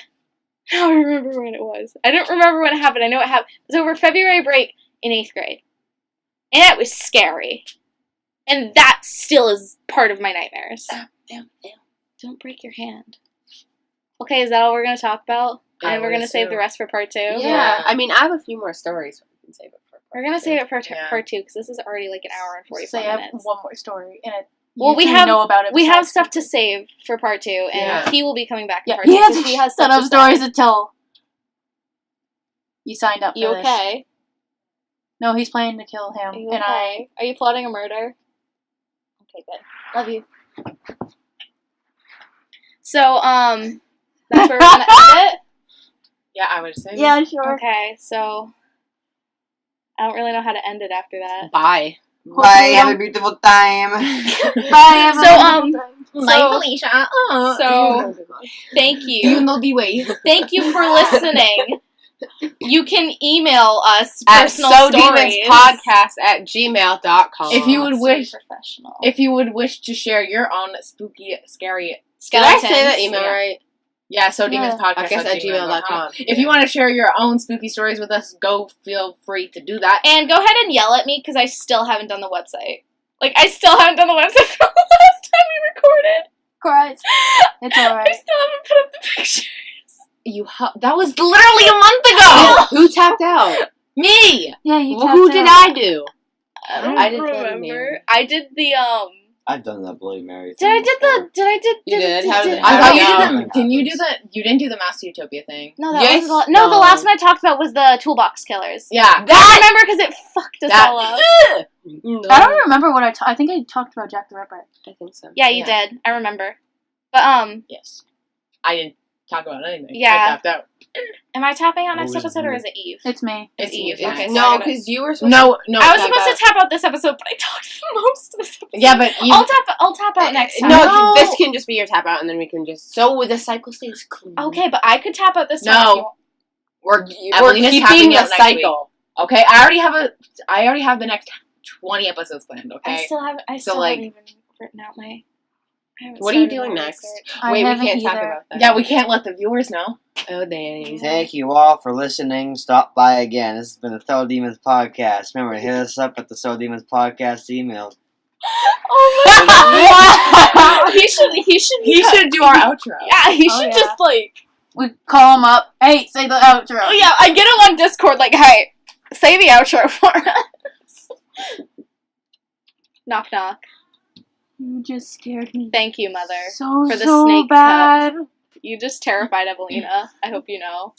I don't remember when it was. I don't remember when it happened. I know it happened. It was over February break in 8th grade. And it was scary. And that still is part of my nightmares. Don't break your hand. Okay, is that all we're going to talk about? I And we're would going to save the assume. rest for part 2? Yeah. I mean, I have a few more stories. We can save it for. We're going to save it for Yeah. part 2 because this is already like an hour and 44 Say I have minutes. one more story, and Well, we can have- know about it. We have besides stuff to people. save for part 2, and Yeah. he will be coming back in Yeah, part 2 he has because a he has ton stuff of to stories say. to tell. You signed up for You this. okay? No, he's planning to kill him, Are you and okay? Are you plotting a murder? Okay, good. Love you. So, that's where we're gonna end it. Yeah, I would say. Yeah, sure. Okay, so I don't really know how to end it after that. Bye. Bye. Have a beautiful time. Bye. So, Felicia. So, thank Do you you. know the way? Thank you for listening. You can email us At personal stories. SoDemonsPodcast@gmail.com. If you would Let's wish- be professional. If you would wish to share your own spooky, scary, Did I say that Skeletons. email Yeah. right? yeah, so demons Yeah. podcast at gmail.com. If you want to share your own spooky stories with us, go feel free to do that. And go ahead and yell at me because I still haven't done the website. Like, I still haven't done the website from the last time we recorded. Christ. It's alright. I still haven't put up the picture. That was literally a month ago. Who tapped out? Me. Yeah, you Well, who did I do? I don't I did Bloody remember. Mary. I did the I've done that Bloody Mary. Did I did the? Did I did? You did? How did it- I thought you Yeah. did the. Can you do the? You didn't do the Mass Utopia thing. No, that Yes, was the no. the last one I talked about was the Toolbox Killers. Yeah. I remember because it fucked us That- all up. No. I don't remember what I think I talked about Jack the Ripper. I think so. Yeah, you Yeah. did. I remember. But Yes. I didn't talk about anything. Yeah. I tapped out. am I tapping out next Always episode or me. is it Eve? It's me. It's Eve. Eve. Okay, so I No, gotta- because you were supposed No. I was tap supposed out. to tap out this episode, but I talked the most of this episode. Yeah, but you. I'll tap out next time. No, this can just be your tap out, and then we can just. So the cycle stays clean. Okay, but I could tap out this time. No. if you want. We're Evelina's keeping tapping the out next cycle. Okay, I already have the next 20 episodes planned. Okay. I still haven't even written out my. I haven't What are you started doing my next? research. I Wait, we haven't can't talk either. about that. Yeah, we can't let the viewers know. Oh, dang. Thank you all for listening. Stop by again. This has been the So Demons Podcast. Remember to hit us up at the So Demons Podcast email. Oh my god! He should. He should do our outro. Yeah, he Oh, should yeah. just like. We call him up. Hey, say the outro. Oh yeah, I get him on Discord. Like, hey, say the outro for us. Knock knock. You just scared me. Thank you, mother. So for the so snake bad. You just terrified Evelina. I hope you know.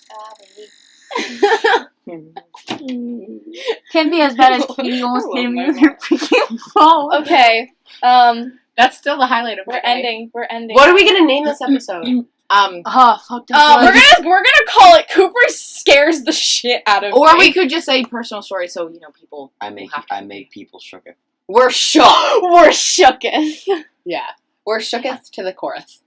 Can't be as bad as Katie almost I hit love me my with her freaking phone. Okay. That's still the highlight of We're my day. ending. We're ending. What are we gonna name this episode? Oh, fuck this. We're gonna call it Cooper scares the shit out of Or me. we could just say personal story, so people. I make people shooketh. We're shook. We're shooketh. Yeah. We're shooketh to the chorus.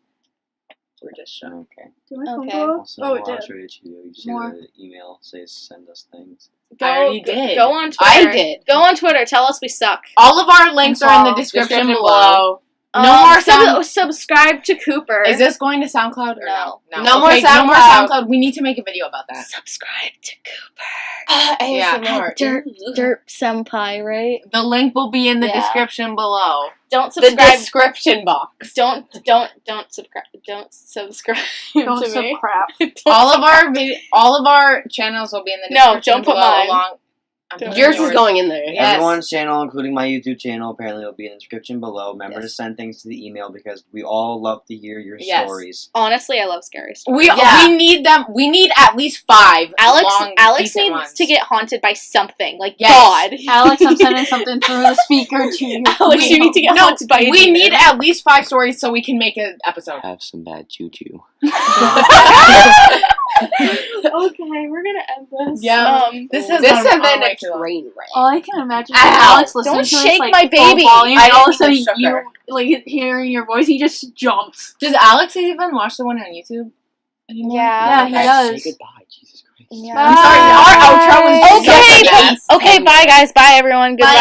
We're just shook. Okay. Okay. Also, Oh, it did. outro to you see More. the email says send us things. I already did. Go on Twitter. I did. Go on Twitter. Tell us we suck. All of our links are in the Follow. description below. No more subscribe to Cooper. Is this going to SoundCloud or No. No more Okay, No more SoundCloud. SoundCloud. We need to make a video about that. subscribe to Cooper? Yeah. ASMR. DerpSenpai, right? The link will be in the Yeah. description below. Don't The subscribe. description box. Don't subscribe. Don't subscribe Don't to me. subscribe. All of our channels will be in the No, description don't put below mine. along. I'm Don't. putting Yours is going in there. Yes. Everyone's channel, including my YouTube channel, apparently will be in the description below. Remember to send things to the email because we all love to hear your Yes. stories. Honestly, I love scary stories. We need them. We need at least 5. Alex long, needs decent ones. to get haunted by something. Like Yes. God. Alex, I'm sending something through the speaker to you. Alex, you need to get haunted by a We demon. need at least 5 stories so we can make an episode. Have some bad juju. Okay, we're gonna end this. Yeah. This has This gone has on been way a too long. train wreck. All I can imagine is Ow, Alex listening don't to this, shake like, my full baby. volume, I and all of a didn't sudden even shook you, her. like, hearing your voice, he just jumps. Does Alex even watch the one on YouTube anymore? Yeah. Yeah, he does. Say goodbye, Jesus Christ. Yeah. I'm sorry, our outro was Okay, such a mess. okay, bye guys. Bye everyone. Goodbye.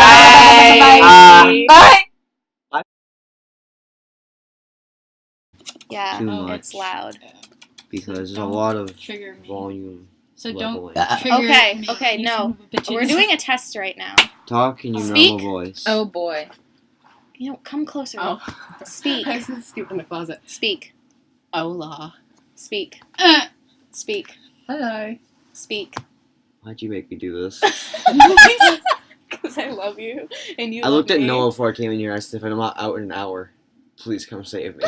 Bye. Bye. Yeah, Too much. it's loud. Because there's a lot of Trigger me. volume. So leveling. trigger Okay, me, okay, you no. son of a bitches. We're doing a test right now. Talk in your Speak. normal voice. Oh boy. You know, come closer. Oh. Speak. I was scooped in the closet. Speak. Hola. Speak. Speak. Hello. Speak. Why'd you make me do this? Because I love you and you. I looked love at me. Noah before I came in here. I said, if I'm not out in an hour, please come save me.